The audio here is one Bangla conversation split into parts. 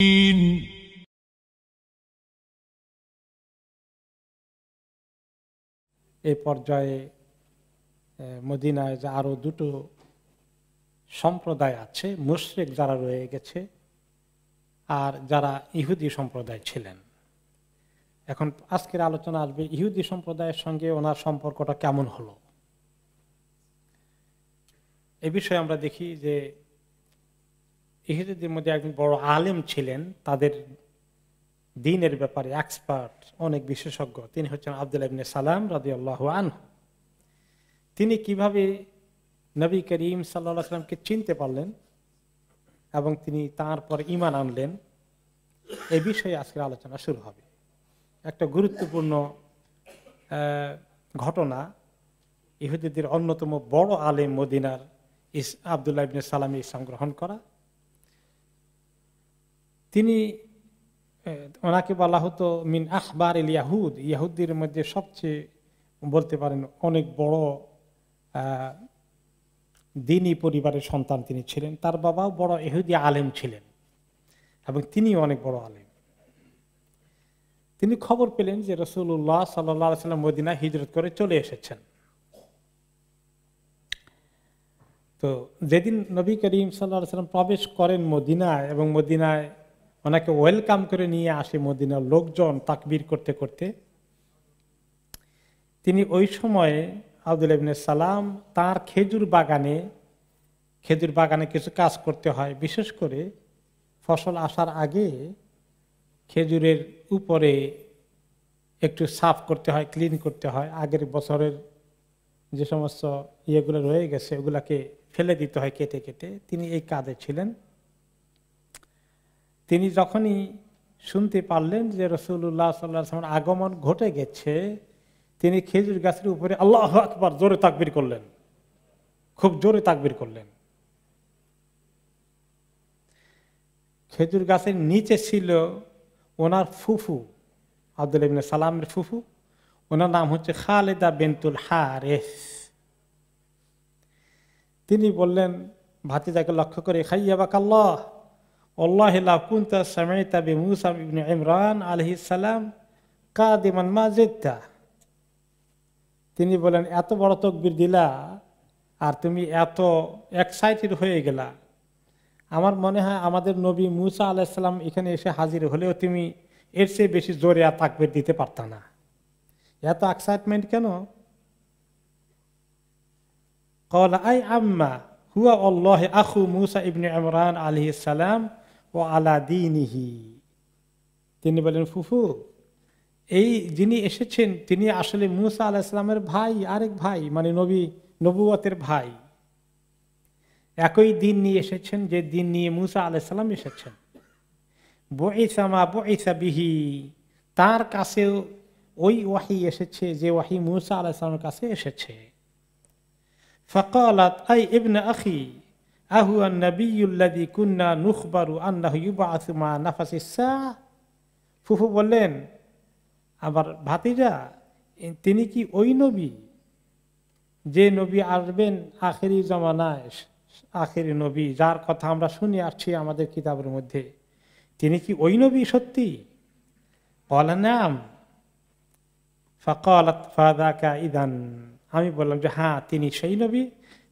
এই পর্যায়ে মদিনায় যে আরো দুটো সম্প্রদায় আছে, মুশরিক যারা রয়ে গেছে আর যারা ইহুদি সম্প্রদায় ছিলেন। এখন আজকের আলোচনা আসবে ইহুদি সম্প্রদায়ের সঙ্গে ওনার সম্পর্কটা কেমন হলো। এ বিষয়ে আমরা দেখি যে ইহুদিদের মধ্যে একজন বড় আলেম ছিলেন, তাদের দ্বীনের ব্যাপারে এক্সপার্ট, অনেক বিশেষজ্ঞ। তিনি হচ্ছেন আব্দুল্লাহ ইবনে সালাম রাদিয়াল্লাহু আনহু। তিনি কিভাবে নবী করিম সাল্লাল্লাহু আলাইহি ওয়াসাল্লামকে চিনতে পারলেন এবং তিনি তার পর ঈমান আনলেন, এই বিষয়ে আজকের আলোচনা শুরু হবে। একটা গুরুত্বপূর্ণ ঘটনা, ইহুদিদের অন্যতম বড় আলেম মদিনার আব্দুল্লাহ ইবনে সালামের ইসলাম গ্রহণ করা। তিনি, ওনাকে বলা হতো মিন আখবার ইল ইয়াহুদ, ইয়াহুদদের মধ্যে সবচেয়ে বলতে পারেন অনেক বড় দ্বীনী পরিবারের সন্তান তিনি ছিলেন। তার বাবাও বড় ইহুদি আলেম ছিলেন এবং তিনিও অনেক বড় আলেম। তিনি খবর পেলেন যে রাসূলুল্লাহ সাল্লাল্লাহু আলাইহি ওয়াসাল্লাম মদিনায় হিজরত করে চলে এসেছেন। তো যেদিন নবী করিম সাল্লাল্লাহু আলাইহি ওয়াসাল্লাম প্রবেশ করেন মদিনায় এবং মদিনায় ওনাকে ওয়েলকাম করে নিয়ে আসে মদিনার লোকজন তাকবীর করতে করতে, তিনি ওই সময়ে আব্দুল্লাহ ইবনে সালাম তার খেজুর বাগানে কিছু কাজ করতে হয়। বিশেষ করে ফসল আসার আগে খেজুরের উপরে একটু সাফ করতে হয়, ক্লিন করতে হয়। আগের বছরের যে সমস্ত ইয়েগুলো রয়ে গেছে ওগুলাকে ফেলে দিতে হয় কেটে কেটে। তিনি এই কাজে ছিলেন। তিনি যখনই শুনতে পারলেন যে রাসূলুল্লাহ সাল্লাল্লাহু আলাইহি ওয়াসাল্লামের আগমন ঘটে গেছে, তিনি খেজুর গাছের উপরে আল্লাহু আকবার জোরে তাকবীর করলেন, খুব জোরে তাকবীর করলেন। খেজুর গাছের নিচে ছিল ওনার ফুফু, আব্দুল্লাহ ইবনে সালামের ফুফু। ওনার নাম হচ্ছে খালেদা বিনতুল হারিস। তিনি বললেন ভাতিজাকে লক্ষ্য করে, খাইয়াবাকাল্লাহ আল্লাহি লা কুনতা সামি'তা বিমূসা ইবনে ইমরান আলাইহিস সালাম কাদিমান মা জিদতা। তিনি বলেন, এত বড় তাকবীর দিলা আর তুমি এত এক্সাইটেড হয়ে গেলা, আমার মনে হয় আমাদের নবী মূসা আলাইহিস সালাম এখানে এসে হাজির হলেও তুমি এর চেয়ে বেশি জোরে আর তাকবীর দিতে পারতা না। এত এক্সাইটমেন্ট কেন? ক্বালা আই আম্মা হুয়া আল্লাহি আখু মূসা ইবনে ইমরান আলাইহিস সালাম ওয়া আলা দীনিহি। তিনি বলেন, ফুফু, এই যিনি এসেছেন তিনি আসলে মূসা আলাইহিস সালামের ভাই, আরেক ভাই, মানে নবুয়তের ভাই। একই দিন নিয়ে এসেছেন যে দিন নিয়ে মূসা আলাইহিস সালাম এসেছেন। বুইসা মা বুইসা বিহি, তার কাছেও ওই ওয়াহি এসেছে যে ওয়াহি মূসা আলাইহিস সালামের কাছে এসেছে। ফাকালাত আই ইবনে আখি আহুয়া নবিয়্যুল্লাযী কুন্না নুখবারু আন্নাহু ইউবআসু মা নাফাসিস সাআ। ফুফু বললেন, আবার ভাতিজা, তিনি কি ওই নবী যে নবী আসবেন আখেরি জামানায়, আখেরি নবী যার কথা আমরা শুনে আসছি আমাদের কিতাবের মধ্যে, তিনি কি ওই নবী সত্যি? ক্বালা নাম। ফাকালাত ফাযাকা ইযান। আমি বললাম যে হ্যাঁ, তিনি সেই নবী।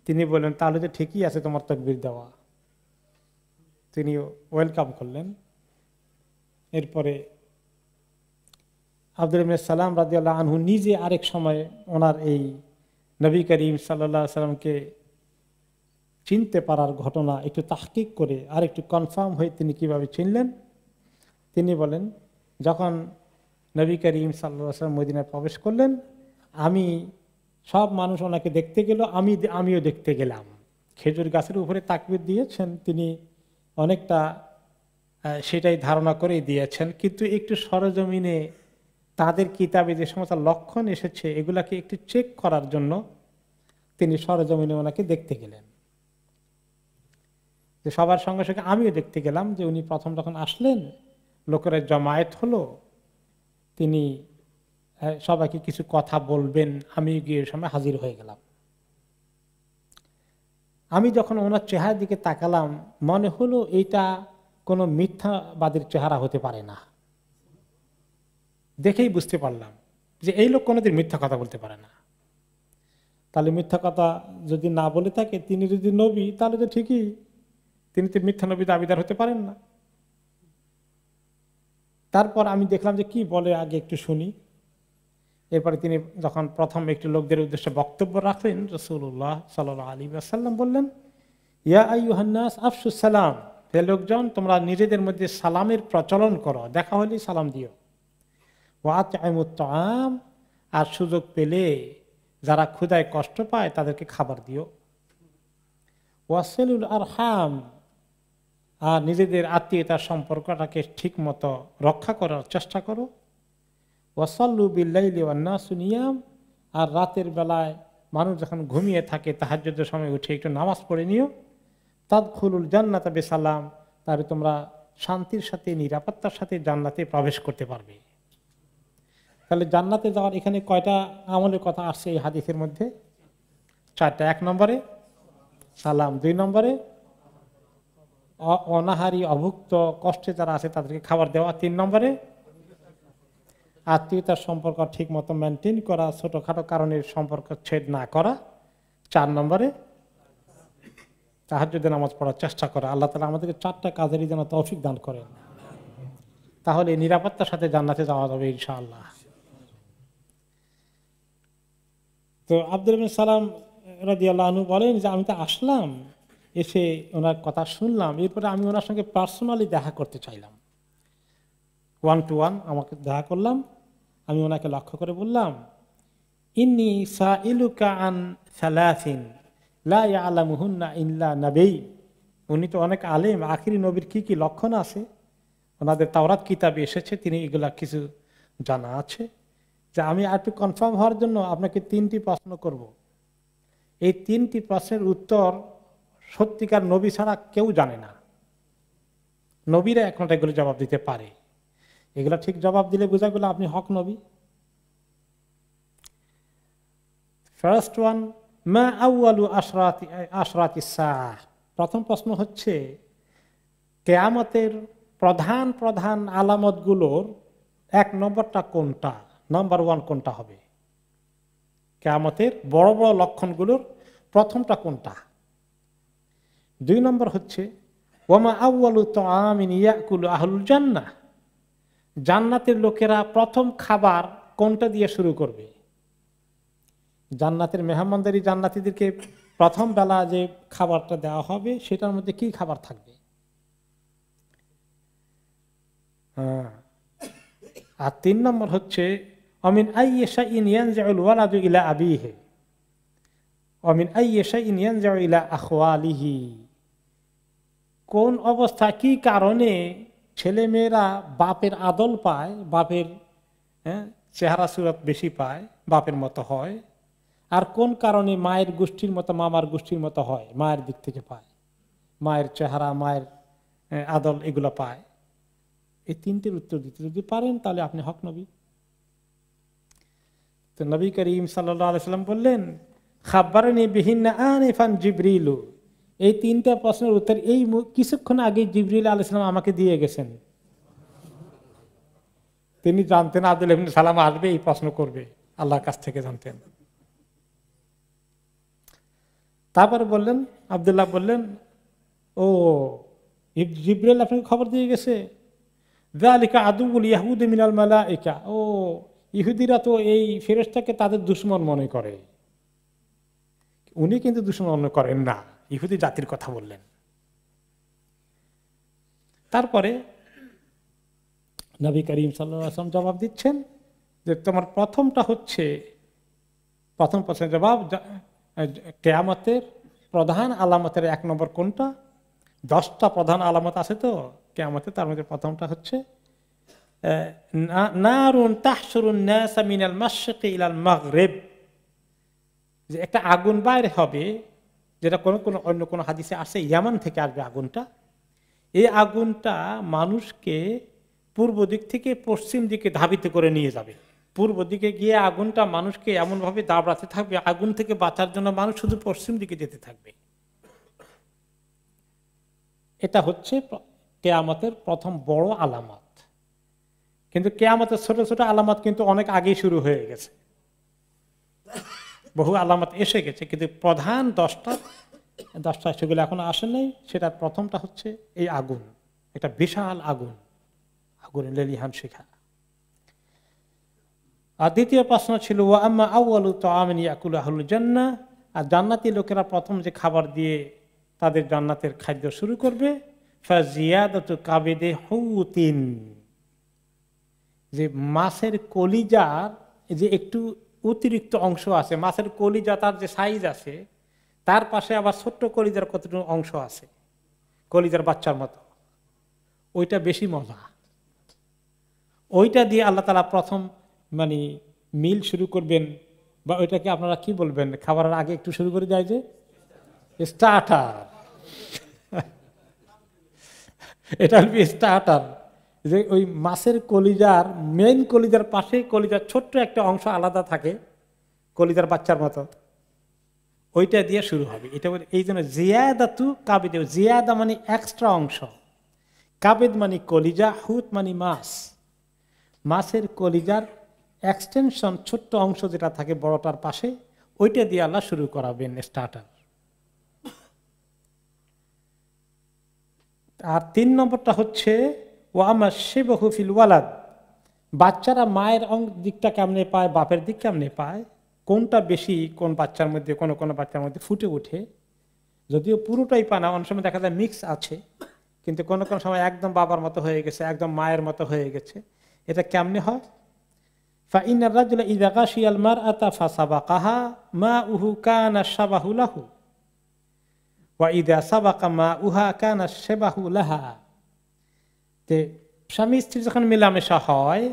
তিনি বললেন, তাহলে তো ঠিকই আছে তোমার তাকবীর দেওয়া। তিনি ওয়েলকাম করলেন। এরপরে আব্দুল্লাহ ইবনে সালাম রাদিয়াল্লাহু আনহু নিজে আরেক সময় ওনার এই নবী করিম সাল্লাল্লাহু আলাইহি ওয়াসাল্লামকে চিনতে পারার ঘটনা একটু তাহকিক করে আর একটু কনফার্ম হয়ে তিনি কিভাবে চিনলেন, তিনি বলেন, যখন নবী করিম সাল্লাল্লাহু আলাইহি ওয়াসাল্লাম মদিনায় প্রবেশ করলেন, আমি সব মানুষ ওনাকে দেখতে গেল, আমিও দেখতে গেলাম। খেজুর গাছের উপরে তাকবীর দিয়েছেন, তিনি অনেকটা সেটাই ধারণা করে দিয়েছেন, কিন্তু একটু সরজমিনে তাদের কিতাবে যে সমস্ত লক্ষণ এসেছে এগুলাকে একটু চেক করার জন্য তিনি সরজমিনে ওনাকে দেখতে গেলেন। যে সবার সঙ্গে সঙ্গে আমিও দেখতে গেলাম যে উনি প্রথম যখন আসলেন, লোকেরা জমায়েত হলো, তিনি সবাইকে কিছু কথা বলবেন, আমি গিয়ে সময় হাজির হয়ে গেলাম। আমি যখন ওনার চেহারার দিকে তাকালাম, মনে হলো এইটা কোনো মিথ্যাবাদীর চেহারা হতে পারে না। দেখেই বুঝতে পারলাম যে এই লোক কোনোদিন মিথ্যা কথা বলতে পারে না। তাহলে মিথ্যা কথা যদি না বলে থাকে, তিনি যদি নবী, তাহলে তো ঠিকই, তিনি তো মিথ্যা নবী দাবিদার হতে পারেন না। তারপর আমি দেখলাম যে কি বলে, আগে একটু শুনি। এরপরে তিনি যখন প্রথম একটু লোকদের উদ্দেশ্যে বক্তব্য রাখলেন, রাসূলুল্লাহ সাল্লাল্লাহু আলাইহি ওয়াসাল্লাম বললেন, ইয়া আইয়ুহান নাস আফশুস সালাম, হে লোকজন, তোমরা নিজেদের মধ্যে সালামের প্রচলন করো, দেখা হলেই সালাম দিও। ওয়া আত'ইমুত তাআম, আর সুযোগ পেলে যারা ক্ষুধায় কষ্ট পায় তাদেরকে খাবার দিও। ওয়াসিলুল আরহাম, আর নিজেদের আত্মীয়তার সম্পর্কটাকে ঠিক মতো রক্ষা করার চেষ্টা করো। ওয়াসাল্লু বিল্লাইলি ওয়ান নাসু নিয়াম, আর রাতের বেলায় মানুষ যখন ঘুমিয়ে থাকে তাহাজ্জুদের সময় উঠে একটু নামাজ পড়ে নিও। তাদখুলুল জান্নাতা বিসালাম, তাহলে তোমরা শান্তির সাথে, নিরাপত্তার সাথে জান্নাতে প্রবেশ করতে পারবে। তাহলে জান্নাতে যাওয়ার এখানে কয়টা আমলের কথা আসছে এই হাদিসের মধ্যে? 4টা। 1 নম্বরে সালাম, 2 নম্বরে অনাহারী অভুক্ত কষ্টে যারা আছে তাদেরকে খাবার দেওয়া, 3 নম্বরে আত্মীয়তার সম্পর্ক ঠিক মতো মেনটেন করা, ছোটখাটো কারণের সম্পর্ক ছেদ না করা, 4 নম্বরে তাহাজ্জুদের নামাজ পড়ার চেষ্টা করা। আল্লাহ তাআলা আমাদেরকে 4টা কাজেরই যেন তৌফিক দান করেন, তাহলে নিরাপত্তার সাথে জান্নাতে যাওয়া যাবে ইনশাআল্লাহ। তো আব্দুল ইবনে সালাম রাদিয়াল্লাহু আনহু বলেন যে আমি তো আসলাম, এসে ওনার কথা শুনলাম, এরপরে আমি ওনার সঙ্গে পার্সোনালি দেখা করতে চাইলাম, 1 to 1 আমাকে দেখা করলাম। আমি ওনাকে লক্ষ্য করে বললাম, ইন্নী সাইলুকা আন সালাসিন লা ইয়ালামুহুন্না ইল্লা নবী। উনি তো অনেক আলেম, আখিরি নবীর কি কি লক্ষণ আছে ওনাদের তাওরাত কিতাবে এসেছে, তিনি এগুলা কিছু জানা আছে। যে আমি আর একটু কনফার্ম হওয়ার জন্য আপনাকে 3টি প্রশ্ন করব। এই 3টি প্রশ্নের উত্তর সত্যিকার নবী ছাড়া কেউ জানে না, নবীরা একমাত্র এগুলো জবাব দিতে পারে। এগুলা ঠিক জবাব দিলে বোঝা গেল আপনি হক নবী। ফার্স্ট ওয়ান, মা আউয়ালু আশরাতিস সাআহ। প্রথম প্রশ্ন হচ্ছে, কিয়ামতের প্রধান প্রধান আলামতগুলোর 1 নম্বরটা কোনটা? নাম্বার 1 কোনটা হবে? কিয়ামতের বড় বড় লক্ষণগুলোর প্রথমটা কোনটা? 2 নম্বর হচ্ছে, ওয়ামা আউয়ালু তাআমিন ইয়াকুলু আহলুল জান্নাহ। জান্নাতের লোকেরা প্রথম খাবার কোনটা দিয়ে শুরু করবে? জান্নাতের মেহমানদারি, জান্নাতীদেরকে প্রথম বেলা যে খাবারটা দেওয়া হবে সেটার মধ্যে কি খাবার থাকবে? আর 3 নম্বর হচ্ছে, অমিন আইয়ি শাইইন ইয়ানজাউল ওয়ালাদু ইলা আবিহি অমিন আইয়ি শাইইন ইয়ানজাউ ইলা আখওয়ালিহি। কোন অবস্থা, কি কারণে ছেলে মেয়েরা বাপের আদল পায়, বাপের চেহারা সুরত বেশি পায়, বাপের মতো হয়, আর কোন কারণে মায়ের গোষ্ঠীর মতো, মামার গোষ্ঠীর মতো হয়, মায়ের দিক থেকে পায়, মায়ের চেহারা, মায়ের আদল এগুলো পায়। এই 3টির উত্তর দিতে যদি পারেন তাহলে আপনি হক নবী। তো নবী করিম সাল্লাল্লাহু আলাইহি ওয়াসাল্লাম বললেন, খাব্বারনি বিহিন্না আনিফান জিবরিলু। এই 3টা প্রশ্নের উত্তর এই কিছুক্ষণ আগে জিবরিল আলাইহিস সালাম আমাকে দিয়ে গেছেন। তিনি জানতেন আব্দুল ইবনে সালাম আসবে, এই প্রশ্ন করবে, আল্লাহর কাছ থেকে জানতেন। তারপরে বললেন, আব্দুল্লাহ বললেন, ও জিবরিল আপনাকে খবর দিয়ে গেছে, যালিকা আদুউল ইয়াহুদি মিনাল মালায়েকা। ও ইহুদিরা তো এই ফেরেশতাকে তাদের দুশমন মনে করে। উনি কিন্তু দুশমন মনে করেন না, ইহুদি জাতির কথা বললেন। তারপরে নবী করিম সাল্লাল্লাহু আলাইহি ওয়াসাল্লাম জবাব দিচ্ছেন যে তোমার প্রথমটা হচ্ছে, প্রথম প্রশ্নের জবাব, কিয়ামতের প্রধান আলামতের 1 নম্বর কোনটা? 10টা প্রধান আলামত আছে তো কিয়ামতে, তার মধ্যে প্রথমটা হচ্ছে নারুন তাহশুরুন নাস মিনাল মাশরিকি ইলাল মাগরিব। যে একটা আগুন বাইরে হবে, যেটা অন্য কোন হাদিসে আসে ইয়ামান থেকে আসবে আগুনটা। এই আগুনটা মানুষকে পূর্ব দিক থেকে পশ্চিম দিকে ধাবিত করে নিয়ে যাবে। পূর্ব দিকে গিয়ে আগুনটা মানুষকে এমনভাবে দাবড়াতে থাকবে, আগুন থেকে বাঁচার জন্য মানুষ শুধু পশ্চিম দিকে যেতে থাকবে। এটা হচ্ছে কেয়ামতের প্রথম বড় আলামত। কিন্তু কেয়ামতের ছোট ছোট আলামত কিন্তু অনেক আগেই শুরু হয়ে গেছে, বহু আলামত এসে গেছে, কিন্তু প্রধান 10টা সেগুলো এখন আসে নাই। সেটার প্রথমটা হচ্ছে এই আগুন, একটা বিশাল আগুন, আগুনের লেলিহান শিখা। আর দ্বিতীয় প্রশ্ন ছিল ওয়া আম্মা আউয়ালু তাআমিন ইয়াকুলু আহলুল জান্নাহ, আর জান্নাতি লোকেরা প্রথম যে খাবার দিয়ে তাদের জান্নাতের খাদ্য শুরু করবে, ফাজিয়াদাতু কাবিদি হুতিন, যে মাছের কলিজার যে একটু অতিরিক্ত অংশ আছে, মাছের কলিজা তার যে সাইজ আছে তার পাশে আবার ছোট্ট কলিজার কতটুকু অংশ আছে, কলিজার বাচ্চার মতো, ওইটা বেশি মজা। ওইটা দিয়ে আল্লাহ তাআলা প্রথম মানে মিল শুরু করবেন, বা ওইটাকে আপনারা কি বলবেন, খাবারের আগে একটু শুরু করে দেয় যে স্টার্টার, এটা হল স্টার্টার। যে ওই মাছের কলিজার মেইন কলিজার পাশে কলিজার ছোট্ট একটা অংশ আলাদা থাকে কলিজার বাচ্চার মতো, ওইটা দিয়ে শুরু হবে। এটা এই জন্য জিয়াদাতু কাবিদ, জিয়াদা মানে এক্সট্রা অংশ, কাবিদ মানে কলিজা, হুত মানে মাছ, মাছের কলিজার এক্সটেনশন ছোট্ট অংশ যেটা থাকে বড়টার পাশে, ওইটা দিয়ে আল্লাহ শুরু করাবেন স্টার্টার। আর 3 নম্বরটা হচ্ছে ওয়া আমা শিবহু ফিল ওয়ালাদ, বাচ্চারা মায়ের দিকটা কেমনে পায়, বাপের দিক কেমনে পায়, কোনটা বেশি কোন বাচ্চার মধ্যে, কোন কোন বাচ্চার মধ্যে ফুটে ওঠে, যদিও পুরোটাই পায় না, অনেক সময় দেখা যায় মিক্স আছে, কিন্তু কোন কোন সময় একদম বাবার মতো হয়ে গেছে, একদম মায়ের মতো হয়ে গেছে। এটা কেমনে হয়? ফাইনার রাজুলা ইযা গাশিয়াল মারআতা ফাসাবাকাহা মাউহু কানা শাবাহু লাহু ওয়া ইযা সাবাকা মাউহা কানা শাবাহু লাহা। তে স্বামী স্ত্রী যখন মেলামেশা হয়,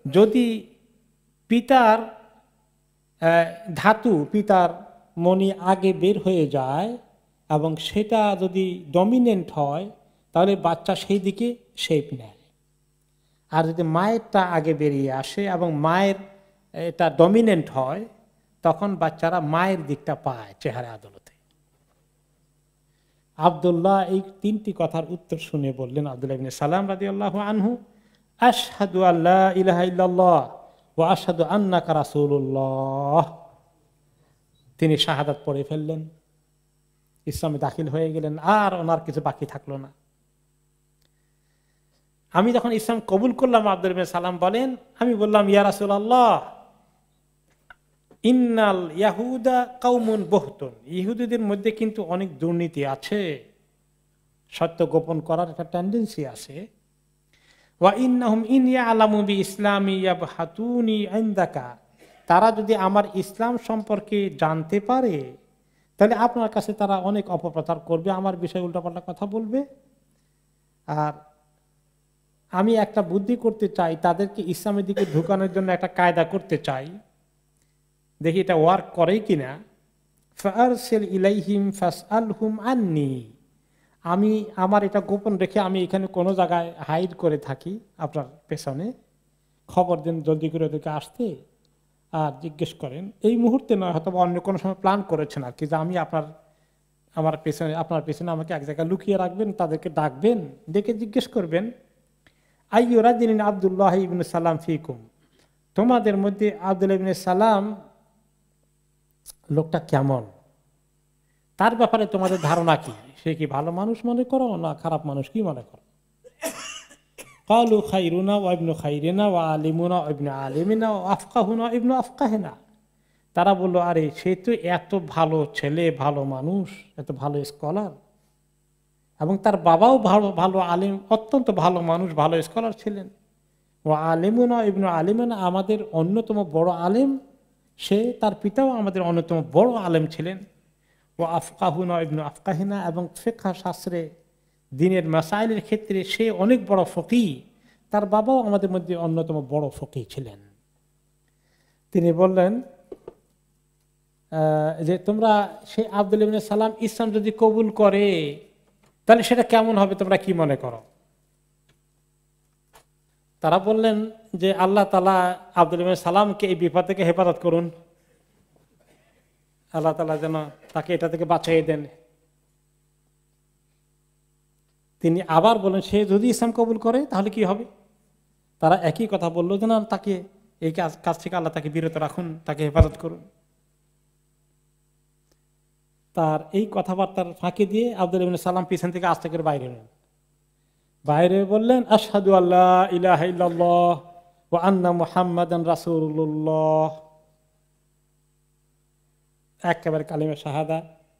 যদি পিতার ধাতু, পিতার মণি আগে বের হয়ে যায় এবং সেটা যদি ডমিনেন্ট হয়, তাহলে বাচ্চা সেই দিকে শেপ নেয়। আর যদি মায়েরটা আগে বেরিয়ে আসে এবং মায়ের এটা ডমিনেন্ট হয়, তখন বাচ্চারা মায়ের দিকটা পায় চেহারা আদলতে। আব্দুল্লাহ এই 3টি কথার উত্তর শুনে বললেন, আব্দুল্লাহ ইবনে সালাম রাদিয়াল্লাহু আনহু, আশহাদু আল্লা ইলাহা ইল্লাল্লাহ ওয়া আশহাদু আন্নাকা রাসূলুল্লাহ। তিনি শাহাদাত পড়ে ফেললেন, ইসলামে দাখিল হয়ে গেলেন, আর ওনার কিছু বাকি থাকলো না। আমি যখন ইসলাম কবুল করলাম, আব্দুল্লাহ ইবনে সালাম বলেন, আমি বললাম ইয়া রাসূলুল্লাহ ইন্নাল ইয়াহুদা কাউমুন বুহতুন, ইহুদিদের মধ্যে কিন্তু অনেক দুর্নীতি আছে, সত্য গোপন করার একটা টেন্ডেন্সি আছে। ওয়া ইন্নাহুম ইন ইয়ালামু বিইসলামি ইয়াবহাতুনি ইনদাকা, তারা যদি আমার ইসলাম সম্পর্কে জানতে পারে তাহলে আপনার কাছে তারা অনেক অপপ্রচার করবে, আমার বিষয়ে উল্টাপাল্টা কথা বলবে। আর আমি একটা বুদ্ধি করতে চাই, তাদেরকে ইসলামের দিকে ঢুকানোর জন্য একটা কায়দা করতে চাই, দেখি এটা ওয়ার্ক করে কিনা। ফারসিল ইলাইহিম ফাসআলহুম আন্নি, আমি আমার এটা গোপন রেখে আমি এখানে কোনো জায়গায় হাইড করে থাকি, আপনার পেছনে খবর দেন জলদি করে ওদেরকে আসতে, আর জিজ্ঞেস করেন, এই মুহূর্তে নয়, হয়তো অন্য কোনো সময় প্ল্যান করেছেন আর কি, যে আমি আপনার পেছনে আমাকে এক জায়গায় লুকিয়ে রাখবেন, তাদেরকে ডাকবেন, ডেকে জিজ্ঞেস করবেন, আইয়ু রাজুলিন আব্দুল্লাহ ইবনে সালাম ফিকুম, তোমাদের মধ্যে আব্দুল্লাহ ইবনে সালাম লোকটা কেমন, তার ব্যাপারে তোমাদের ধারণা কি, সে কি ভালো মানুষ মনে করো না খারাপ মানুষ কি মনে করো? ক্বালু খায়রুনা ওয়া ইবনু খায়রিনা ওয়া আলিমুনা ওয়া ইবনু আলিমিনা ওয়া আফকাহুনা ওয়া ইবনু আফকাহিনা। তারা বলল, আরে সে তো এত ভালো ছেলে, ভালো মানুষ, এত ভালো স্কলার, এবং তার বাবাও ভালো ভালো আলিম, অত্যন্ত ভালো মানুষ, ভালো স্কলার ছিলেন। ওয়া আলিমুনা ওয়া ইবনু আলিমিনা, আমাদের অন্যতম বড় আলেম সে, তার পিতাও আমাদের অন্যতম বড় আলেম ছিলেন। ও আফকাহুনা ইবনু আফকাহিনা, এবং ফিকহ শাস্ত্রে দ্বীনের মাসাইলের ক্ষেত্রে সে অনেক বড় ফকিহ, তার বাবাও আমাদের মধ্যে অন্যতম বড় ফকিহ ছিলেন। তিনি বললেন যে তোমরা সেই আব্দুল্লাহ ইবনে সালাম ইসলাম যদি কবুল করে তাহলে সেটা কেমন হবে, তোমরা কি মনে করো? তারা বললেন যে আল্লাহ তাআলা আব্দুল্লাহ ইবনে সালামকে এই বিপদ থেকে হেফাজত করুন, আল্লাহ তাআলা যেন তাকে এটা থেকে বাঁচিয়ে দেন। তিনি আবার বলেন সে যদি ইসলাম কবুল করে তাহলে কি হবে? তারা একই কথা বললো যে না, তাকে এই কাজ থেকে আল্লাহ তাকে বিরত রাখুন, তাকে হেফাজত করুন। তার এই কথাবার্তার ফাঁকি দিয়ে আব্দুল্লাহ ইবনে সালাম পিছন থেকে আস্তে করে বাইরে এলেন। বাইরে বললেন আশহাদু আল্লা ইলাহা ইল্লাল্লাহ ওয়া আন্না মুহাম্মাদান রাসূলুল্লাহ, একেবারে কালিমা শাহাদা,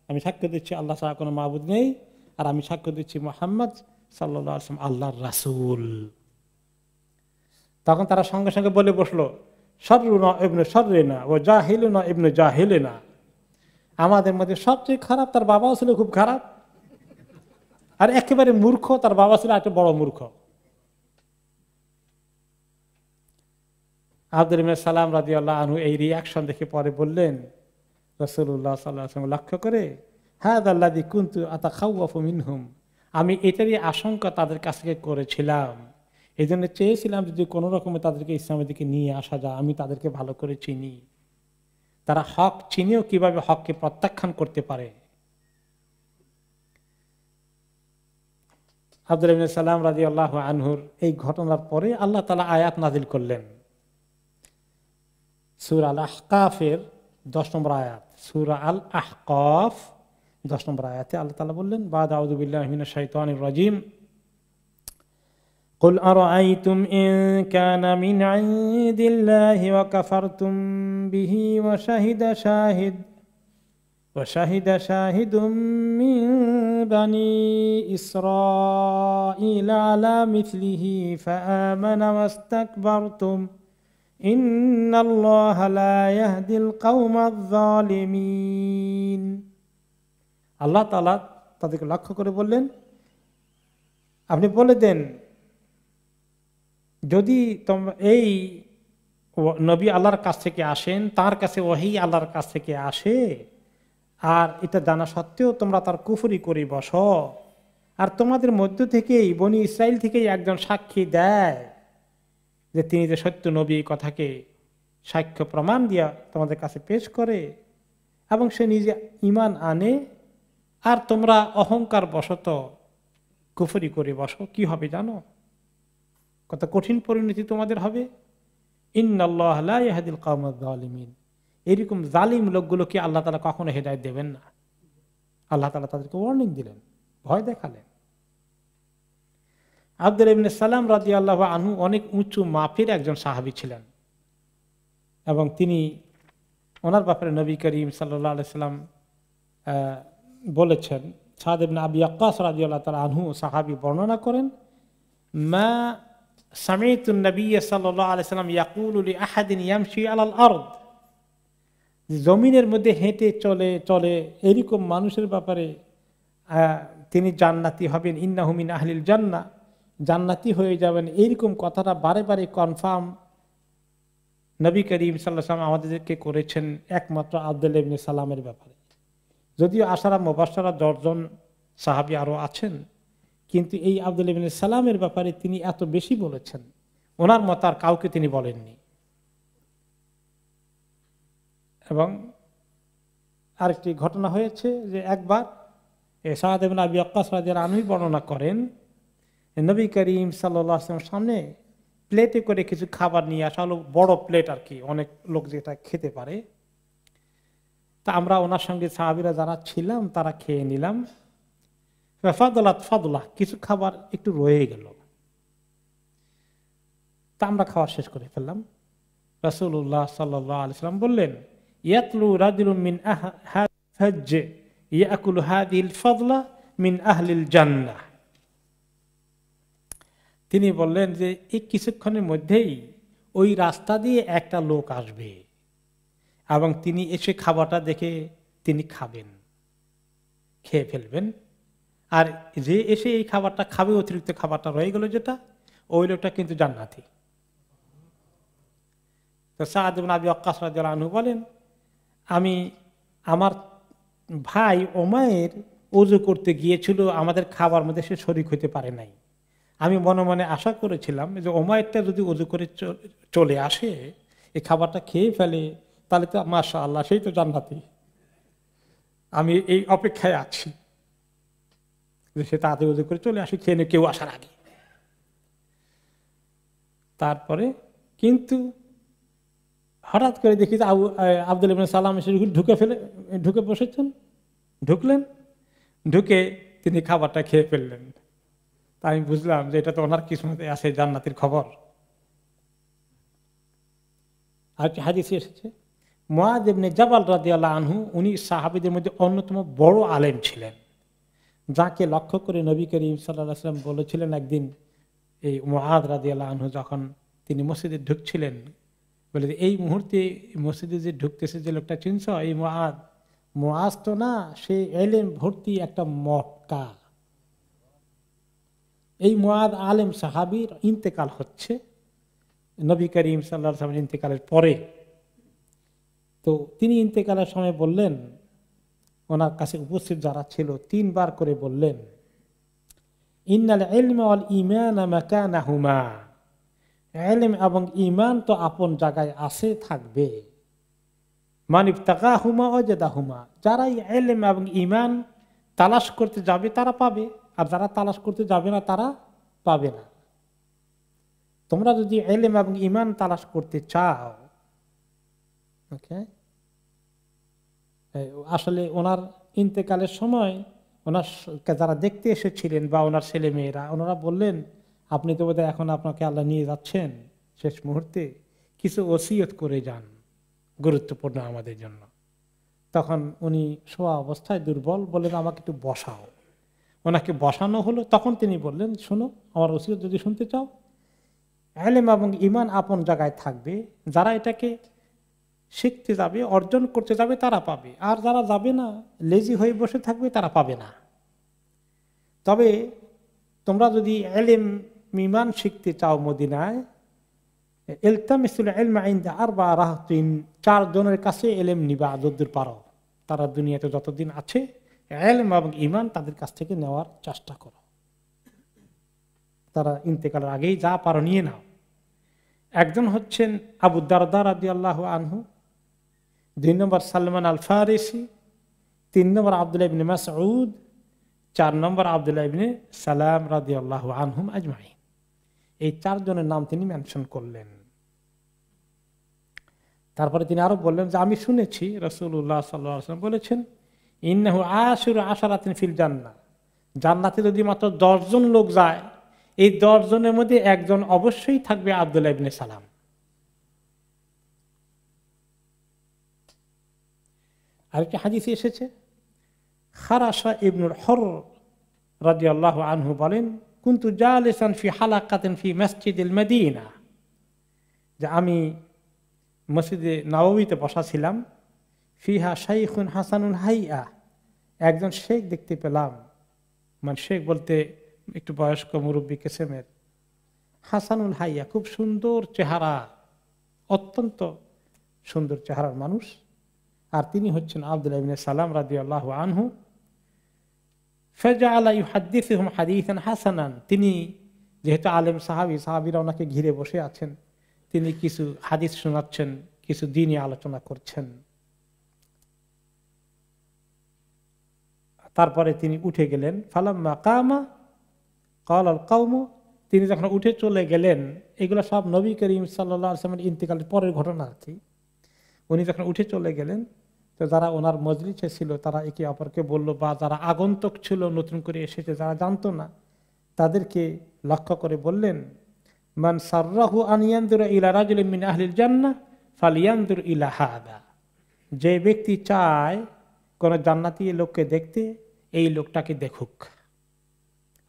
আমি সাক্ষ্য দিচ্ছি আল্লাহ ছাড়া কোনো মাবুদ নেই, আর আমি সাক্ষ্য দিচ্ছি মুহাম্মদ সাল্লাল্লাহু আলাইহি ওয়াসাল্লাম আল্লাহর রাসূল। তখন তারা সঙ্গে সঙ্গে বলে বসলো শাররুনা ইবনে শাররিনা ওয়া জাহিলুনা ইবনে জাহিলিনা, আমাদের মধ্যে সবচেয়ে খারাপ তার বাবাও ছিল খুব খারাপ, আর একেবারে মূর্খ তার বাবা ছিল একটা বড় মূর্খ। আব্দুল্লাহ ইবনে সালাম রাদিয়াল্লাহু আনহু এই রিয়াকশন দেখে পরে বললেন রাসূলুল্লাহ সাল্লাল্লাহু আলাইহি ওয়াসাল্লাম লক্ষ্য করে, হাযাল্লাযী কুনতু আতাখাওয়াফু মিনহুম, আমি এটারই আশঙ্কা তাদের কাছ থেকে করেছিলাম, এই জন্য চেয়েছিলাম যদি কোনো রকমে তাদেরকে ইসলামের দিকে নিয়ে আসা যায়। আমি তাদেরকে ভালো করে চিনি, তারা হক চিনিও কিভাবে হককে প্রত্যাখ্যান করতে পারে। আব্দুল্লাহ ইবনে সালাম রাদিয়াল্লাহু আনহুর এই ঘটনার পরে আল্লাহ তাআলা আয়াত নাজিল করলেন। সূরা আল আহকাফের 10 নম্বর আয়াত, সূরা আল আহকাফ 10 নম্বর আয়াতে আল্লাহ তাআলা বললেন, বা'দা আউযু বিল্লাহি মিনাশ শাইতানির রাজীম, কুল আরাআইতুম ইন কানা মিন ইনদিল্লাহি ওয়া কাফারতুম বিহি ওয়া শাহিদা শাহিদুম মিন বানি ইসরাঈলা আলা মিথলিহি ফাআমানা ওয়াস্তাকবারতুম ইন্নাল্লাহা লা ইয়াহদিল কওমায যালিমিন। আল্লাহ তাআলা তাদেরকে লক্ষ্য করে বললেন, আপনি বলে দেন যদি তোমরা এই নবী আল্লাহর কাছ থেকে আসেন, তার কাছে ওহী আল্লাহর কাছ থেকে আসে, আর এটা জানা সত্ত্বেও তোমরা তার কুফরি করে বসো, আর তোমাদের মধ্য থেকেই বনি ইসরাইল থেকেই একজন সাক্ষী দেয় যে তিনি যে সত্য নবী, এই কথাকে সাক্ষ্য প্রমাণ দিয়া তোমাদের কাছে পেশ করে, এবং সে নিজে ঈমান আনে, আর তোমরা অহংকার বশত কুফরি করে বসো, কি হবে জানো? কত কঠিন পরিণতি তোমাদের হবে। ইন্নাল্লাহা লা ইয়াহদিল কওমায যালিমিন, এরকম জালিম লোকগুলোকে আল্লাহ তাআলা কখনো হেদায়েত দেবেন না। আল্লাহ তাআলা তাদেরকে ওয়ার্নিং দিলেন, ভয় দেখালেন। আব্দুল্লাহ ইবনে সালাম রাদিয়াল্লাহু আনহু অনেক উঁচু মাপের একজন সাহাবী ছিলেন, এবং তিনি ওনার ব্যাপারে নবী করিম সাল্লাল্লাহু আলাইহি সাল্লাম বলেছেন, সাদ ইবনে আবি ওয়াক্কাস রাদিয়াল্লাহু তাআলা আনহু সাহাবী বর্ণনা করেন, মা সামিতুন নবী সাল্লাল্লাহু আলাইহি সাল্লাম ইয়াকুলু লি আহাদিন ইয়ামশি আলাল আরদ, জমিনের মধ্যে হেঁটে চলে চলে এরকম মানুষের ব্যাপারে তিনি জান্নাতি হবেন, ইন্নাহু মিন আহলিল জান্নাহ, জান্নাতি হয়ে যাবেন, এইরকম কথাটা বারে বারে কনফার্ম নবী করিম সাল্লাল্লাহু আলাইহি ওয়াসাল্লাম আমাদেরকে করেছেন একমাত্র আব্দুল্লাহ ইবনে সালামের ব্যাপারে। যদিও আশারা মুবাশশারা 10 জন সাহাবী আরো আছেন, কিন্তু এই আব্দুল্লাহ ইবনে সালামের ব্যাপারে তিনি এত বেশি বলেছেন, ওনার মত আর কাউকে তিনি বলেননি। এবং আরেকটি ঘটনা হয়েছে যে একবার সাদ ইবনে আবি ওয়াক্কাস রাদিয়াল্লাহু আনহু বর্ণনা করেন, নবী করিম সাল্লাল্লাহু আলাইহি ওয়াসাল্লামের সামনে প্লেটে করে কিছু খাবার নিয়ে আসা হলো, বড় প্লেট আর কি, অনেক লোক যেটা খেতে পারে। তা আমরা ওনার সঙ্গে সাহাবীরা যারা ছিলাম তারা খেয়ে নিলাম। ফাদলা, কিছু খাবার একটু রয়ে গেল, তা আমরা খাওয়া শেষ করে ফেললাম। রাসূলুল্লাহ সাল্লাল্লাহু আলাইহি ওয়াসাল্লাম বললেন, ইয়াতলু রাজুলুম মিন হাজ্জ ইয়াকুলু হাযিহিল ফাদলা মিন আহলিল জান্নাহ। তিনি বললেন যে এই কিছুক্ষণের মধ্যেই ওই রাস্তা দিয়ে একটা লোক আসবে, এবং তিনি এসে খাবারটা দেখে তিনি খাবেন, খেয়ে ফেলবেন, আর যে এসে এই খাবারটা খাবে, অতিরিক্ত খাবারটা রয়ে গেল যেটা, ওই লোকটা কিন্তু জান্নাতি। তো সাদ ইবনে আবি ওয়াক্কাস রাদিয়াল্লাহু আনহু বলেন, আমি আমার ভাই উমাইর ওযু করতে গিয়েছিল, আমাদের খাবার মধ্যে সে শরীক হতে পারে নাই। আমি মনে মনে আশা করেছিলাম যে উমাইরটা যদি ওযু করে চলে আসে, এই খাবারটা খেয়ে ফেলে, তাহলে তো মাশাআল্লাহ সেই তো জান্নাতি। আমি এই অপেক্ষায় আছি। যে সে তাড়াতাড়ি ওযু করে চলে আসে, খেয়ে কেউ আসার আগে। তারপরে কিন্তু হঠাৎ করে দেখি যে আব্দুল্লাহ ইবনে সালাম এসে ঢুকে বসেছেন, ঢুকলেন, ঢুকে তিনি খাবারটা খেয়ে ফেললেন। তা আমি বুঝলাম যে এটা তো ওনার কিসমতে আছে জান্নাতের খবর। আর কি হাদিসে এসেছে, মুআয ইবনে জাবাল রাদিয়াল্লাহু আনহু উনি সাহাবীদের মধ্যে অন্যতম বড় আলেম ছিলেন, যাকে লক্ষ্য করে নবী করিম সাল্লাল্লাহু আলাইহি ওয়াসাল্লাম বলেছিলেন একদিন, এই মুআয রাদিয়াল্লাহু আনহু যখন তিনি মসজিদে ঢুকছিলেন, বলে এই মুহূর্তে মসজিদে যে ঢুকতেছে যে লোকটা চিনছ, এই মুআয। মুআয তো না, সে ইলম ভর্তি একটা মক্কা। এই মুআয আলেম সাহাবীর ইন্তেকাল হচ্ছে নবী করিম সাল্লাল্লাহু আলাইহি ওয়াসাল্লাম ইন্তেকালের পরে। তো তিনি ইন্তেকালের সময় বললেন, ওনার কাছে উপস্থিত যারা ছিল 3 বার করে বললেন, ইন্নাল ইলমা ওয়াল ঈমানা মাকানাহুমা, ইলম এবং ঈমান তো আপন জায়গায় আছে, থাকবে। মান ইবতাগাহুমা ওয়াজাদাহুমা, যারা ইলম এবং ঈমান তালাশ করতে যাবে তারা পাবে, আর যারা তালাশ করতে যাবে না তারা পাবে না। তোমরা যদি ইলম এবং ঈমান তালাশ করতে চাও, ওকে, আসলে ওনার ইন্তেকালের সময় ওনার যারা দেখতে এসেছিলেন বা ওনার ছেলে মেয়েরা, ওনারা বললেন, আপনি তো বোধহয় এখন আপনাকে আল্লাহ নিয়ে যাচ্ছেন শেষ মুহূর্তে, কিছু ওসিয়ত করে যান, গুরুত্বপূর্ণ আমাদের জন্য। তখন উনি শোয়া অবস্থায় দুর্বল, বললেন আমাকে একটু বসাও। ওনাকে বসানো হলো, তখন তিনি বললেন, শোনো, আমার ওসিয়ত যদি শুনতে চাও, ইলম এবং ঈমান আপন জায়গায় থাকবে, যারা এটাকে শিখতে যাবে, অর্জন করতে যাবে তারা পাবে, আর যারা যাবে না, লেজি হয়ে বসে থাকবে, তারা পাবে না। তবে তোমরা যদি ইলম ঈমান শিখতে চাও মদিনায়, ইলতামিসুল ইলমা ইনদা আরবা রাহতিন, 4 জনের কাছে ইলম নিবা যতদূর পারো। তারা দুনিয়াতে যতদিন আছে ইলম এবং ঈমান তাদের কাছ থেকে নেওয়ার চেষ্টা করো। তারা ইন্তেকালের আগেই যা পারো নিয়ে নাও। একজন হচ্ছেন আবু দারদা রাদিয়াল্লাহু আনহু, 2 নম্বর সালমান আল ফারিসি, 3 নম্বর আব্দুল্লাহ ইবনে মাসউদ, 4 নম্বর আব্দুল্লাহ ইবনে সালাম রাদিয়াল্লাহু আনহুম আজমাইন। এই 4 জনের নাম তিনি মেনশন করলেন। তারপরে তিনি আরো বললেন যে আমি শুনেছি রাসূলুল্লাহ সাল্লাল্লাহু আলাইহি ওয়াসাল্লাম বলেছেন, ইন্নাহু আশিরু আশারাতিন ফিল জান্নাহ, জান্নাতে যদি মাত্র 10 জন লোক যায়, এই 10 জনের মধ্যে একজন অবশ্যই থাকবে আব্দুল্লাহ ইবনে সালাম। আরেকটি হাদিসে এসেছে, খারাসা ইবনুল হুর রাদিয়াল্লাহু আনহু বলেন, কুনতু জালিসান ফি হালাকাতিন ফি মসজিদিল মদিনা, যে আমি মসজিদে নববীতে বসা ছিলাম, ফিহা শাইখুন হাসানুল হাইয়া, একজন শেখ দেখতে পেলাম, মানে শেখ বলতে একটু বয়স্ক মুরব্বী কিসেমের, হাসানুল হাইয়া, খুব সুন্দর চেহারা, অত্যন্ত সুন্দর চেহারার মানুষ। আর তিনি হচ্ছেন আব্দুল্লাহ ইবনে সালাম রাদিয়াল্লাহু আনহু। ফাজআলা ইউহাদ্দিসুহুম হাদিসান হাসানান, তিনি যেহেতু আলেম সাহাবী, সাহাবীরা ওনাকে ঘিরে বসে আছেন, তিনি কিছু হাদিস শোনাচ্ছেন, কিছু দ্বীনি আলোচনা করছেন। তারপরে তিনি উঠে গেলেন, ফালাম্মা কামা ক্বালাল কওম, তিনি যখন উঠে চলে গেলেন, এগুলো সব নবী করিম সাল্লাল্লাহু আলাইহি ওয়াসাল্লামের ইন্তেকালের পরের ঘটনা আর কি। উনি যখন উঠে চলে গেলেন, তো যারা ওনার মজলিসে ছিল তারা একে অপরকে বলল, বা যারা আগন্তুক ছিল নতুন করে এসেছে যারা জানতো না, তাদেরকে লক্ষ্য করে বললেন, মান সাররাহু আন ইয়ানজুরা ইলা রাজুলিন মিন আহলিল জান্নাহ ফালিয়ানজুর ইলা হাদা, যে ব্যক্তি চায় কোন জান্নাতি লোককে দেখতে, এই লোকটাকে দেখুক।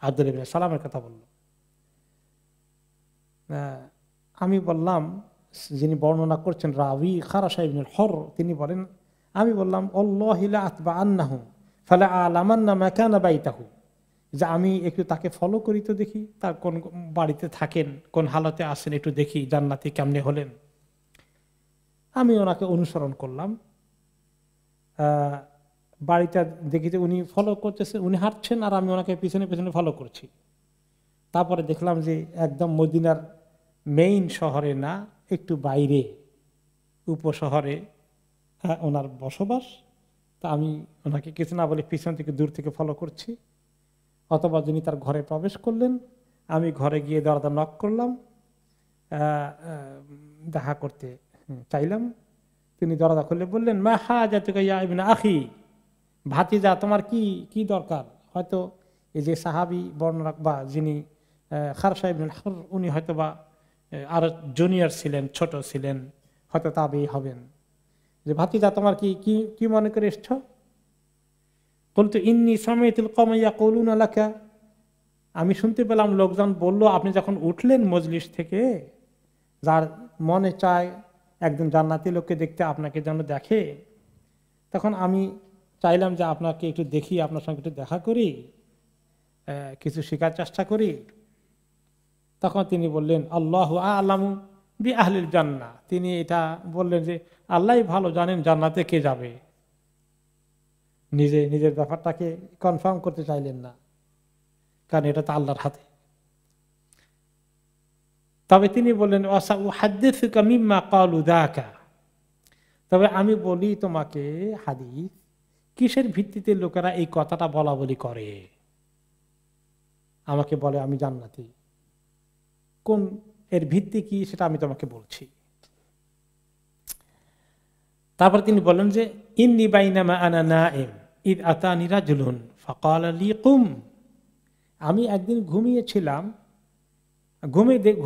আব্দুল্লাহ ইবনে সালামের কথা বলল। আমি বললাম, যিনি বর্ণনা করছেন রাবি খারাসা ইবনুল হুর, তিনি বলেন, আমি বললাম, আল্লাহি লা আতবাআন্নাহু ফালা আলামান্না মাকানা বাইতাহু, যে আমি একটু তাকে ফলো করি, তো দেখি তার কোন বাড়িতে থাকেন, কোন হালতে আছেন, একটু দেখি জান্নাতি কেমনে হলেন। আমি ওনাকে অনুসরণ করলাম, বাড়িটা দেখি যে উনি ফলো করতেছেন, উনি হাঁটছেন আর আমি ওনাকে পিছনে পিছনে ফলো করছি। তারপরে দেখলাম যে একদম মদিনার মেইন শহরে না, একটু বাইরে উপশহরে ওনার বসবাস। তা আমি ওনাকে কিছু না বলে পিছন থেকে দূর থেকে ফলো করছি। অথবা যিনি তার ঘরে প্রবেশ করলেন, আমি ঘরে গিয়ে দরজা নক করলাম, দেখা করতে চাইলাম। তিনি দরজা খুলে বললেন, মা হাজাতুকা ইয়া ইবনা আখি, ভাতিজা তোমার কি কি দরকার। হয়তো এই যে সাহাবী বর্ণনা বা যিনি খারসা ইবনুল হুর, উনি হয়তো বা আরো জুনিয়র ছিলেন, ছোট ছিলেন, হয়তো তাবেঈ হবেন। যে ভাতিজা তোমার কি কি কি মনে করে এসছো? বলতো ইন্নী সামিতুল কওমা ইয়াকুলুনা লাকা, আমি শুনতে পেলাম লোকজন বলল আপনি যখন উঠলেন মজলিস থেকে, যার মনে চায় একজন জান্নাতি লোককে দেখতে, আপনাকে যেন দেখে, তখন আমি চাইলাম যে আপনাকে একটু দেখি, আপনার সঙ্গে একটু দেখা করি, কিছু শেখার চেষ্টা করি। তখন তিনি বললেন, আল্লাহু আ'লামু বি আহলিল জান্নাহ, তিনি এটা বললেন যে আল্লাহই ভালো জানেন জান্নাতে কে যাবে। নিজের ব্যাপারটাকে কনফার্ম করতে চাইলেন না, কারণ এটা তো আল্লাহর হাতে। তবে তিনি বললেন, ওয়াসাউহাদ্দিসুকা মিম্মা ক্বালু যাকা, তবে আমি বলি তোমাকে হাদিস, কিসের ভিত্তিতে লোকেরা এই কথাটা বলা বলি করে, আমাকে বলে আমি জান্নাতি, কোন এর ভিত্তি কি সেটা আমি তোমাকে বলছি। তারপর তিনি বলেন যে ইন্নী বাইনামা আনা নাইম ইদ আতানি রাজুলুন ফাকালা লি কুম, আমি একদিন ঘুমিয়েছিলাম,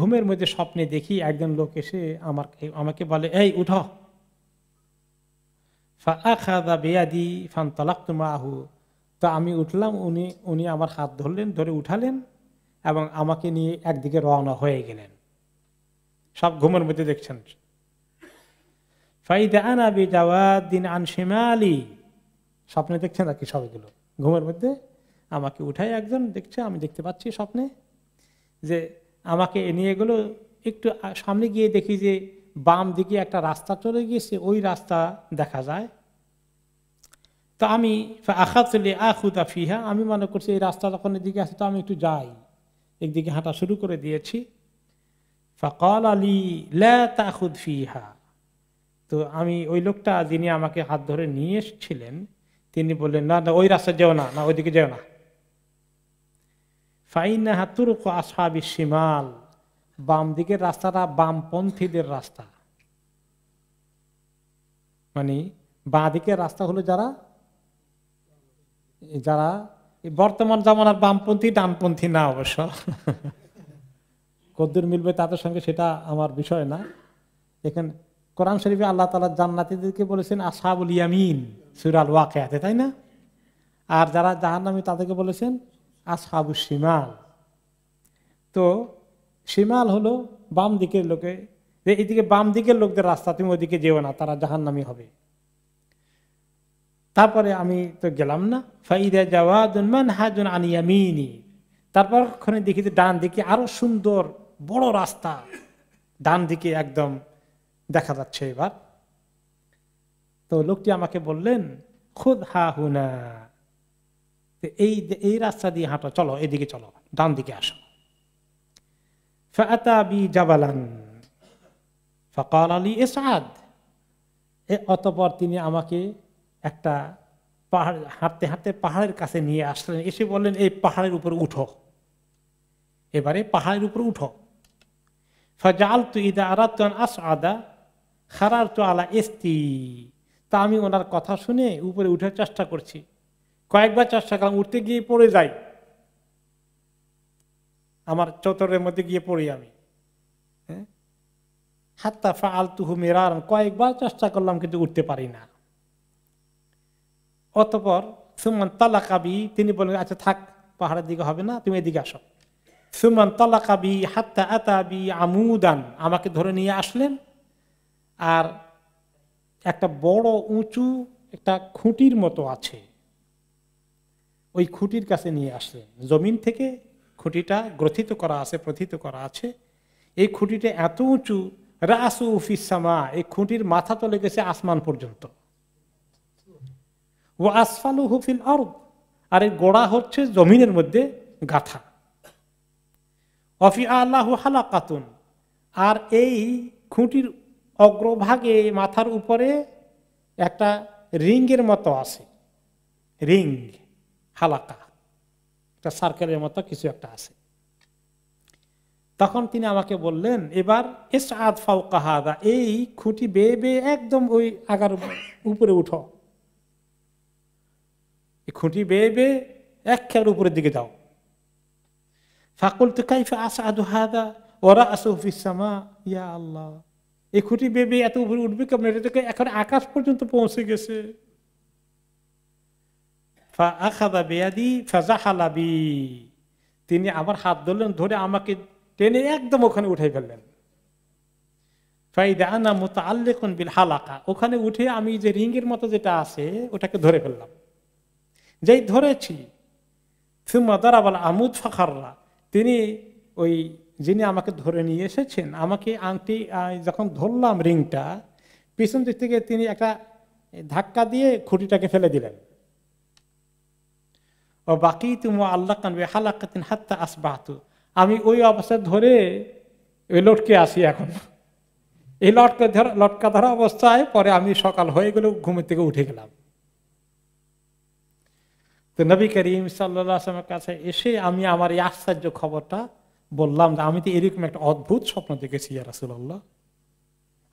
ঘুমের মধ্যে স্বপ্নে দেখি একজন লোক এসে আমাকে বলে, এই উঠো। ফাআখাযা বিয়াদি ফানতালাকতু মাআহু, তো আমি উঠলাম, উনি আমার হাত ধরলেন, ধরে উঠালেন এবং আমাকে নিয়ে একদিকে রওনা হয়ে গেলেন। সব ঘুমের মধ্যে দেখছেন। ফাইদা আনা বিজাওয়াদিন আন শিমালি, স্বপ্নে দেখছেন আর কি সবগুলো, ঘুমের মধ্যে আমাকে উঠায় একজন দেখছে, আমি দেখতে পাচ্ছি স্বপ্নে যে আমাকে নিয়ে গেল। একটু সামনে গিয়ে দেখি যে বাম দিকে একটা রাস্তা চলে গিয়েছে, ওই রাস্তা দেখা যায়। তো আমি আখুদা ফিহা, আমি মনে করছি এই রাস্তা যখন এদিকে আছে তো আমি একটু যাই, একদিকে হাঁটা শুরু করে দিয়েছি। ফাকাল আলী লা তাখুদ ফিহা, তো আমি ওই লোকটা যিনি আমাকে হাত ধরে নিয়ে এসেছিলেন তিনি বললেন, না না ওই রাস্তা যেও না, না ওইদিকে যেও না। ফাইন্নাহা তুরুকু আসহাবিশ শিমাল, বাম দিকের রাস্তাটা বামপন্থীদের রাস্তা, মানে বাঁ দিকের রাস্তা হলো যারা বর্তমান জামানার বামপন্থী, ডানপন্থী না অবশ্য, কদ্দুর মিলবে তাদের সঙ্গে সেটা আমার বিষয় না। এখানে কোরআন শরীফে আল্লাহ তাআলা জান্নাতীদেরকে বলেছেন আসহাবুল ইয়ামিন সূরা আল ওয়াকিয়াতে, তাই না? আর যারা জাহান্নামী তাদেরকে বলেছেন আসহাবুশ শিমাল। তো শিমাল হলো বাম দিকের লোকে, এইদিকে বাম দিকের লোকদের রাস্তা, তুমি ওইদিকে যেও না, তারা জাহান্নামী হবে। তারপরে আমি তো গেলাম না। ফাইদা জাওয়াদুন মানহাজুন আন ইয়ামিনি, তারপর ওখানে দেখি যে ডান দিকে আরো সুন্দর বড় রাস্তা, ডান দিকে একদম দেখা যাচ্ছে। এবার তো লোকটি আমাকে বললেন, খুদ হা হুনা, এই রাস্তা দিয়ে হাঁটো, চলো এদিকে চলো, ডান দিকে আসো। ফাআতা বি জাবালান ফাকাল আলী ইসআদ, অতঃপর তিনি আমাকে একটা পাহাড়, হাঁটতে হাঁটতে পাহাড়ের কাছে নিয়ে আসলেন, এসে বললেন এই পাহাড়ের উপর উঠো, এবারে পাহাড়ের উপর উঠো। ফাজালতু ইদা আরাদতু আন আসআদা খারারতু আলা ইস্তি, তা আমি ওনার কথা শুনে উপরে উঠার চেষ্টা করছি, কয়েকবার চেষ্টা করলাম, উঠতে গিয়ে পড়ে যাই, আমার চতরের মধ্যে গিয়ে পড়ি আমি। হাত্তা ফাআলতুহু মিরারান, কয়েকবার চেষ্টা করলাম কিন্তু উঠতে পারি না। অতঃপর সুমান তালাকাবি, তিনি বললেন আচ্ছা থাক, পাহাড়ের দিকে হবে না, তুমি এদিকে আসো। সুমান তালাকাবি হাত্তা আতাবি আমুদান, আমাকে ধরে নিয়ে আসলেন আর একটা বড় উঁচু একটা খুঁটির মতো আছে, ওই খুঁটির কাছে নিয়ে আসলেন। জমিন থেকে খুঁটিটা গ্রথিত করা আছে, প্রথিত করা আছে। এই খুঁটিটা এত উঁচু, রাসু ফিস সামা, এই খুঁটির মাথা চলে গেছে আসমান পর্যন্ত। ও আসফালুহু ফিল আরদ, আর এর গোড়া হচ্ছে জমিনের মধ্যে গাথা। অফি আল্লাহু হালাকাতুন, আর এই খুঁটির অগ্রভাগে মাথার উপরে একটা রিংয়ের মতো আছে, রিং হালাকা, একটা সার্কেলের মতো কিছু একটা আছে। তখন তিনি আমাকে বললেন, এবার ইসআদ ফাওকা হাদা, এই খুঁটি বেয়ে বেয়ে একদম ওই আগার উপরে উঠো, এই খুঁটি বেয়ে বেয়ে একেবারে উপরের দিকে যাও। ফাকুলতু কাইফা আসআদু হাদা ওয়া রা'সুহু ফিস সামা, ইয়া আল্লাহ, এই খুঁটি বেয়ে বেয়ে এত উপরে উঠবে কেমন? এটা থেকে এখন আকাশ পর্যন্ত পৌঁছে গেছে। ফাআখাযা বিয়াদি ফাযাহালা বি, তিনি আবার হাত ধরলেন, ধরে আমাকে টেনে একদম ওখানে উঠে ফেললেন। ফাইদা আনা মুতাআল্লিকুন বিল হালাকা, ওখানে উঠে আমি যে রিংয়ের মতো যেটা আছে ওটাকে ধরে ফেললাম। যেই ধরেছি, সুম্মা দারাবাল আমুদ ফাখাররা, তিনি ওই যিনি আমাকে ধরে নিয়ে এসেছেন, আমাকে আংটি যখন ধরলাম রিংটা, পিছন দিক থেকে তিনি একটা ধাক্কা দিয়ে খুঁটিটাকে ফেলে দিলেন। ও বাকি তুমি আল্লাহ কানবে হালাকাতিন হাত্তা আসবাহতু, আমি ওই অবস্থায় ধরে ওই লটকে আসি এখন। এই লটকা ধরা অবস্থায় পরে আমি সকাল হয়ে গেল, ঘুমের থেকে উঠে গেলাম। তো নবী করিম সাল্লাল্লাহু আলাইহি ওয়াসাল্লামের কাছে এসে আমি আমার এই আশ্চর্য খবরটা বললাম যে আমি তো এরকম একটা অদ্ভুত স্বপ্ন দেখেছি ইয়া রাসূলুল্লাহ,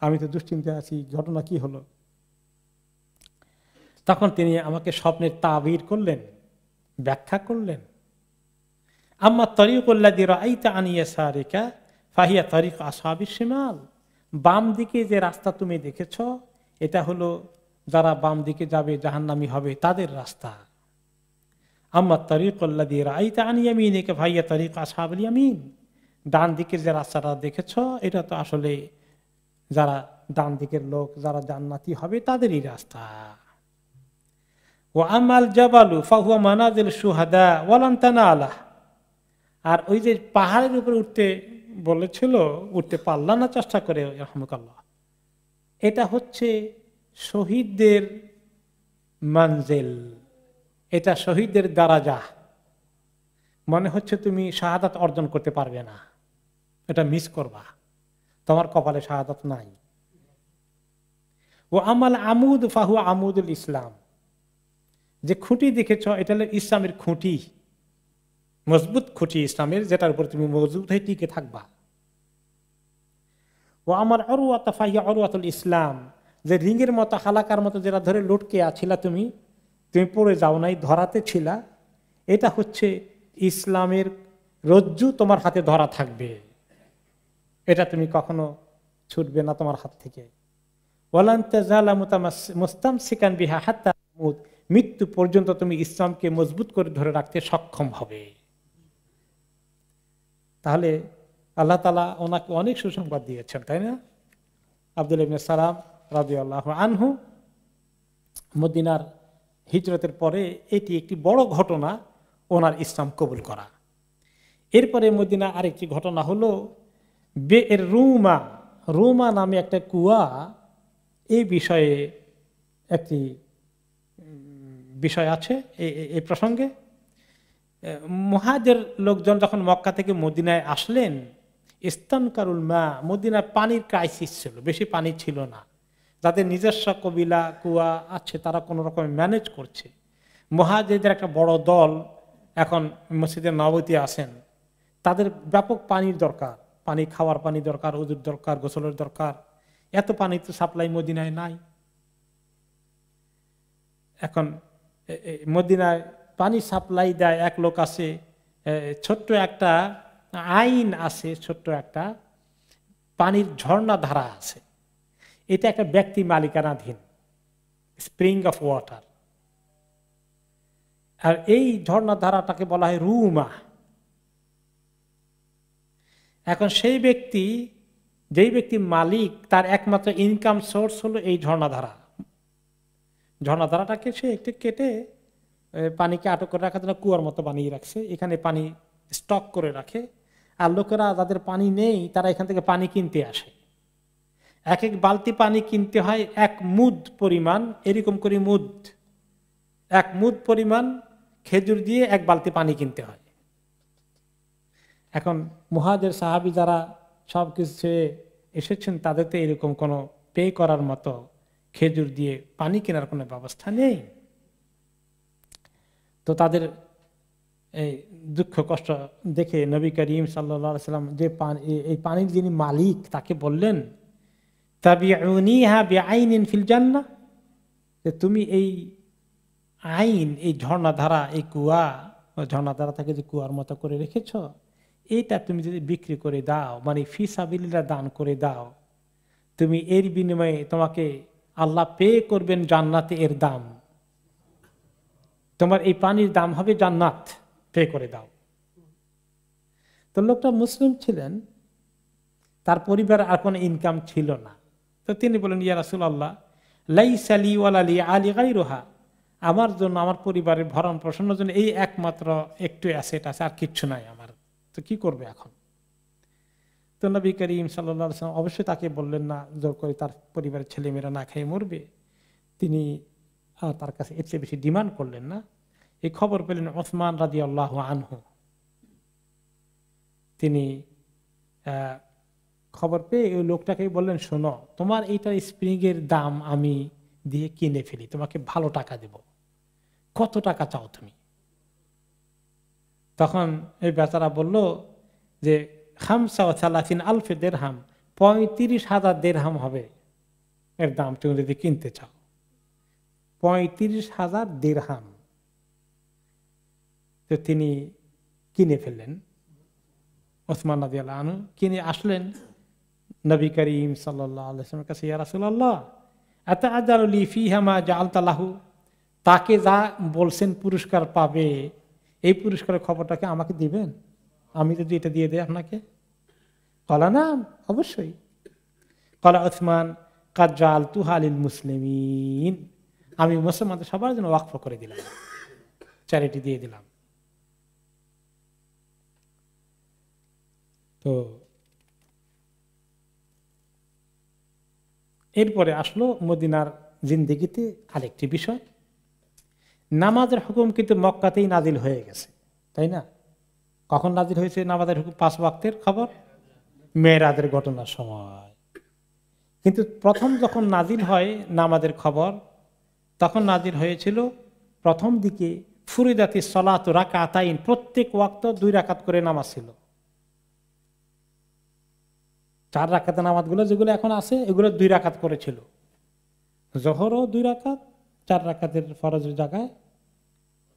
আমি তো দুশ্চিন্তায় আছি, ঘটনা কি হলো? তখন তিনি আমাকে স্বপ্নের তাবির করলেন, ব্যাখ্যা করলেন। আম্মা তরিকুল্লাযী রাআইতা আন ইয়াসারিকা ফাহিয়া তরিক আসহাবিশ শিমাল, বাম দিকে যে রাস্তা তুমি দেখেছ এটা হলো যারা বাম দিকে যাবে জাহান্নামী হবে তাদের রাস্তা। আম্মা তরিকুল্লাযী রাআইতা আন ইয়ামিনিকা ফাহিয়া তরিক আসহাবিল ইয়ামিন, ডান দিকে যে রাস্তাটা দেখেছ এটা তো আসলে যারা ডান দিকের লোক, যারা জান্নাতি হবে তাদেরই রাস্তা। ওয়া আমাল জাবালু ফাহুয়া মানাজিল শুহাদা ওয়া লান তানালাহ, আর ওই যে পাহাড়ের উপরে উঠতে বলেছিল, উঠতে পারলা না চেষ্টা করে রাহমাকাল্লাহ, এটা হচ্ছে শহীদদের মানজিল, এটা শহীদদের দারাজা। মনে হচ্ছে তুমি শাহাদাত অর্জন করতে পারবে না, এটা মিস করবা, তোমার কপালে শাহাদাত নাই। ও আমাল আমুদ ফাহু আমুদুল ইসলাম, যে খুঁটি দেখেছ এটা হলো ইসলামের খুঁটি, মজবুত খুঁটি ইসলামের, যেটার উপর তুমি মজবুত হয়ে টিকে থাকবা। ও আমার অরুয়াতা ফাহিয়া অরুয়াতুল ইসলাম, যে রিংয়ের মতো হালাকার মতো যেটা ধরে লটকে আছিলা তুমি, তুমি পড়ে যাও নাই, ধরাতে ছিলা, এটা হচ্ছে ইসলামের রজ্জু, তোমার হাতে ধরা থাকবে, এটা তুমি কখনো ছুটবে না তোমার হাত থেকে। ওয়ালান তাজালা মুস্তামসিকান বিহা হাত্তা তামুত, মৃত্যু পর্যন্ত তুমি ইসলামকে মজবুত করে ধরে রাখতে সক্ষম হবে। তাহলে আল্লাহ তাআলা ওনাকে অনেক সুসংবাদ দিয়েছেন, তাই না? আব্দুল্লাহ ইবনে সালাম রাদিয়াল্লাহু আনহু মদিনার হিজরতের পরে এটি একটি বড় ঘটনা, ওনার ইসলাম কবুল করা। এরপরে মদিনা আরেকটি ঘটনা হলো বের রুমা, রুমা নামে একটা কুয়া, এই বিষয়ে একটি বিষয় আছে এই প্রসঙ্গে। মুহাজির লোকজন যখন মক্কা থেকে মদিনায় আসলেন, ইস্তানকারুল মা, মদিনায় পানির ক্রাইসিস ছিল, বেশি পানি ছিল না, যাদের নিজস্ব কবিলা কুয়া আছে তারা কোনো রকম ম্যানেজ করছে। মুহাজিরদের একটা বড় দল এখন মসজিদে নববীতে আসেন, তাদের ব্যাপক পানির দরকার, পানি খাওয়ার পানি দরকার, ওযুর দরকার, গোসলের দরকার, এত পানি তো সাপ্লাই মদিনায় নাই। এখন মদিনায় পানি সাপ্লাই দেয় এক লোক আছে, ছোট্ট একটা আইন আছে, ছোট্ট একটা পানির ঝর্ণা ধারা আছে, এটা একটা ব্যক্তি মালিকানাধীন, স্প্রিং অফ ওয়াটার। আর এই ঝর্ণা ধারাটাকে বলা হয় রুমা। এখন সেই ব্যক্তি, যেই ব্যক্তি মালিক, তার একমাত্র ইনকাম সোর্স হলো এই ঝর্ণাধারা। ঝর্ণাধারাটাকে সে একটু কেটে পানিকে আটক করে রাখার জন্য কুয়ার মতো বানিয়ে রাখছে, এখানে পানি স্টক করে রাখে। আর লোকেরা যাদের পানি নেই তারা এখান থেকে পানি কিনতে আসে, এক এক বালতি পানি কিনতে হয় 1 মুদ পরিমাণ, এরকম করে মুদ, 1 মুদ পরিমাণ খেজুর দিয়ে 1 বালতি পানি কিনতে হয়। এখন মুহাজির সাহাবী যারা সবকিছু এসেছেন, তাদের তো এরকম কোনো পে করার মতো খেজুর দিয়ে পানি কেনার কোনো ব্যবস্থা নেই। তো তাদের এই দুঃখ কষ্ট দেখে নবী করিম সাল্লাল্লাহু আলাইহি সাল্লাম যে এই পানির যিনি মালিক তাকে বললেন, তাবিউনিহা বিআইনিন ফিল জান্নাহ, যে তুমি এই আইন, এই ঝর্ণাধারা, এই কুয়া, ঝর্ণাধারা থেকে যে কুয়ার মতো করে রেখেছ, এইটা তুমি যদি বিক্রি করে দাও, মানে ফি সাবিলিল্লাহ দান করে দাও, তুমি এর বিনিময়ে তোমাকে আল্লাহ পে করবেন জান্নাতে এর দাম, তোমার এই পানির দাম হবে জান্নাত, পে করে দাও। তো লোকটা মুসলিম ছিলেন, তার পরিবার আর কোনো ইনকাম ছিল না। তো তিনি বলেন, ইয়া রাসূলুল্লাহ, লাইসা লি ওয়ালা লি আলি গায়রুহা, আমার জন্য, আমার পরিবারের ভরণ পোষণের জন্য এই একমাত্র একটু অ্যাসেট আছে, আর কিচ্ছু নাই আমার, তো কি করবে এখন? তো নবী করিম সাল্লাল্লাহু আলাইহি ওয়াসাল্লাম অবশ্যই তাকে বললেন না জোর করে তার পরিবারের ছেলেমেয়েরা না খেয়ে মরবে, তিনি তার কাছে এর চেয়ে বেশি ডিমান্ড করলেন না। এই খবর পেলেন ওসমান রাদিয়াল্লাহু আনহু। তিনি খবর পেয়ে ওই লোকটাকে বললেন, শোনো, তোমার এইটার স্প্রিং এর দাম আমি দিয়ে কিনে ফেলি, তোমাকে ভালো টাকা দেব, কত টাকা চাও তুমি? তখন এই বেচারা বলল যে 35,000 দিরহাম, 35,000 দিরহাম হবে এর দাম, তুমি যদি কিনতে চাও। 35,000 দিরহাম। তো তিনি কিনে ফেললেন। ওসমান রাদিয়াল্লাহু আনহু কিনে আসলেন নবী করিম সাল্লাল্লাহু আলাইহি ওয়াসাল্লামের কাছে, ইয়া রাসূলুল্লাহ, আতাআযালু লি ফীহা মা জাআলতা লাহু, তাকে যা বলছেন পুরস্কার পাবে, এই পুরস্কারের খবরটাকে আমাকে দিবেন, আমি যদি এটা দিয়ে দেই আপনাকে? ক্বালা নাম, অবশ্যই। ক্বালা ওসমান, কাদ জাআলতুহা লিল মুসলিমিন, আমি মুসলমানদের সবার জন্য ওয়াকফ করে দিলাম, চ্যারিটি দিয়ে দিলাম। তো এরপরে আসলো মদিনার জিন্দেগিতে আরেকটি বিষয়, নামাজের হুকুম কিন্তু মক্কাতেই নাজিল হয়ে গেছে, তাই না? কখন নাজিল হয়েছে নামাজের হুকুম? 5 ওয়াক্তের খবর মেরাজের ঘটনার সময়। কিন্তু প্রথম যখন নাজিল হয় নামাজের খবর, তখন নাজিল হয়েছিল প্রথম দিকে ফুরিদাতি সলাতু রাকাতাইন, প্রত্যেক ওয়াক্ত 2 রাকাত করে নামাজ ছিল। 4 রাকাতের নামাজগুলো যেগুলো এখন আছে, এগুলো 2 রাকাত করেছিল। জোহরও 2 রাকাত, 4 রাকাতের ফরজের জায়গায়,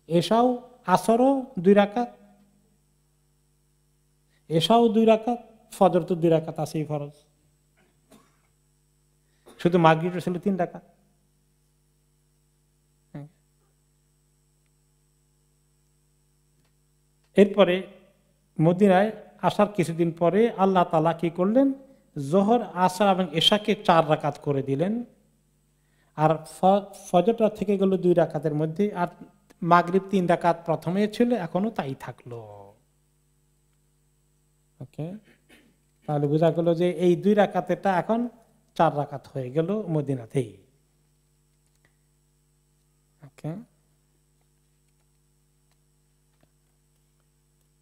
এশাও আসরও 2 রাকাত, এশাও 2 রাকাত, ফজর তো 2 রাকাত আছেই ফরজ, শুধু মাগরিবটা ছিল 3 রাকাত। এরপরে মদিনায় আসার কিছুদিন পরে আল্লাহ তাআলা কি করলেন, জোহর, আসর এবং এশাকে 4 রাকাত করে দিলেন, আর ফজরটা থেকে গেল 2 রাকাতের মধ্যে, আর মাগরিব 3 রাকাত প্রথমে ছিল, এখনো তাই থাকলো। ওকে, তাহলে বোঝা গেল যে এই 2 রাকাতেরটা এখন 4 রাকাত হয়ে গেল মদিনাতেই। ওকে,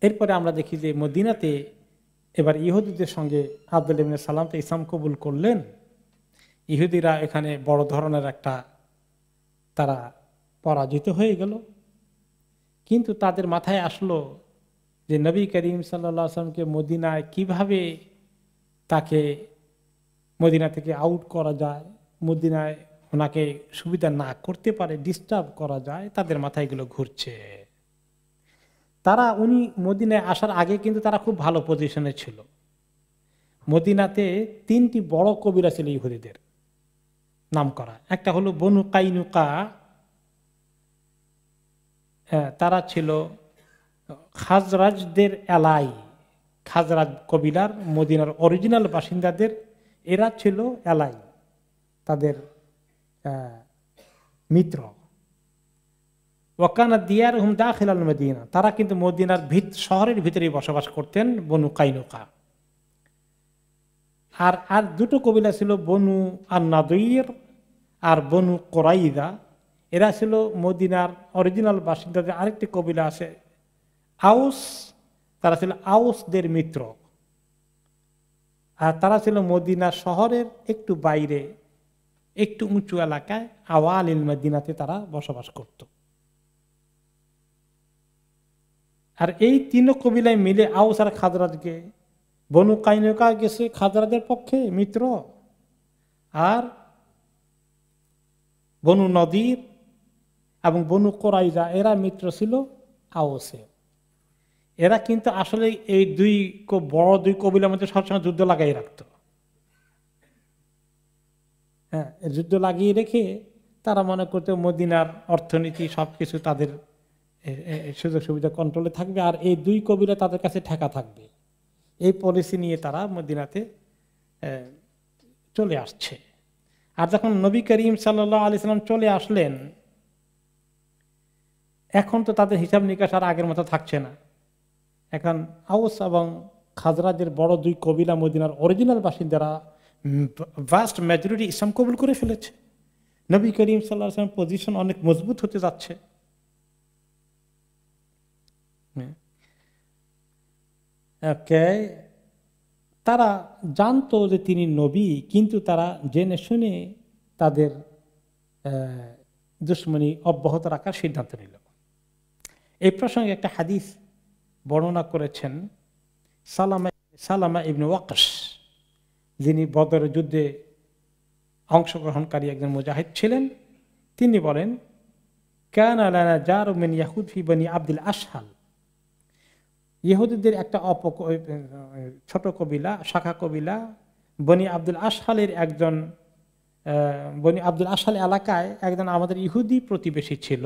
এরপরে আমরা দেখি যে মদিনাতে এবার ইহুদিদের সঙ্গে আব্দুল্লাহ ইবনে সালাম তো ইসলাম কবুল করলেন। ইহুদিরা এখানে বড় ধরনের একটা, তারা পরাজিত হয়ে গেল। কিন্তু তাদের মাথায় আসলো যে নবী করিম সাল্লাল্লাহু আলাইহি ওয়াসাল্লামকে মদিনায় কিভাবে তাকে মদিনা থেকে আউট করা যায়, মদিনায় ওনাকে সুবিধা না করতে পারে, ডিস্টার্ব করা যায়, তাদের মাথায় এগুলো ঘুরছে। তারা, উনি মদিনায় আসার আগে কিন্তু তারা খুব ভালো পজিশনে ছিল। মদিনাতে 3টি বড় কবিরা ছিল ইহুদিদের নাম করা। একটা হলো বনু কাইনুকা, তারা ছিল খাজরাজদের এলাই, খাজরাজ কবিলার মদিনার অরিজিনাল বাসিন্দাদের, এরা ছিল এলাই, তাদের মিত্র। ওয়াকানা দিয়ারহুম দাখিলাল মদিনা, তারা কিন্তু মদিনার শহরের ভিতরেই বসবাস করতেন, বনু কাইনুকা। আর 2টো কবিলা ছিল বনু আন-নাদির আর বনু কুরাইযা, এরা ছিল মদিনার অরিজিনাল বাসিন্দাদের আরেকটি কবিলা আছে আউস, তারা ছিল আউসদের মিত্র। আর তারা ছিল মদিনা শহরের একটু বাইরে, একটু উঁচু এলাকায়, আওয়ালিল মদিনাতে তারা বসবাস করত। আর এই তিন কবিলায় মিলে আউস আর খাজরাজকে, বনু কাইনুকা গেছে খাজরাজের পক্ষে মিত্র, আর বনু নদীর এবং বনু কোরাইজা এরা মিত্র ছিল আউসে। এরা কিন্তু আসলে এই বড় দুই কবিলার মধ্যে সবসময় যুদ্ধ লাগাই রাখত। হ্যাঁ, যুদ্ধ লাগিয়ে রেখে তারা মনে করতে মদিনার অর্থনীতি সবকিছু তাদের সুযোগ সুবিধা কন্ট্রোলে থাকবে, আর এই দুই কবিরা তাদের কাছে ঠেকা থাকবে। এই পলিসি নিয়ে তারা মদিনাতে চলে আসছে। আর যখন নবী করিম সাল্লাল্লাহু আলাইহি সাল্লাম চলে আসলেন, এখন তো তাদের হিসাব নিকাশ আর আগের মতো থাকছে না। এখন আউস এবং খাজরাজের বড় দুই কবিলা মদিনার অরিজিনাল বাসিন্দারা ভাস্ট মেজরিটি ইসলাম কবুল করে ফেলেছে। নবী করিম সাল্লাল্লাহু আলাইহি সাল্লাম পজিশন অনেক মজবুত হতে যাচ্ছে। তারা জানতো যে তিনি নবী, কিন্তু তারা জেনে শুনে তাদের দুশমনী অব্যাহত রাখার সিদ্ধান্ত নিল। এই প্রসঙ্গে একটা হাদিস বর্ণনা করেছেন সালামা ইবনে ওয়াকশ, যিনি বদরের যুদ্ধে অংশগ্রহণকারী একজন মুজাহিদ ছিলেন। তিনি বলেন, কানা লানা জারু মিন ইয়াহুদ ফি বনি আব্দুল আশহাল, ইহুদিদের একটা ছোট কবিলা, শাখা কবিলা বনি আব্দুল আশহালের একজন, বনি আব্দুল আশহাল এলাকায় একজন আমাদের ইহুদি প্রতিবেশী ছিল।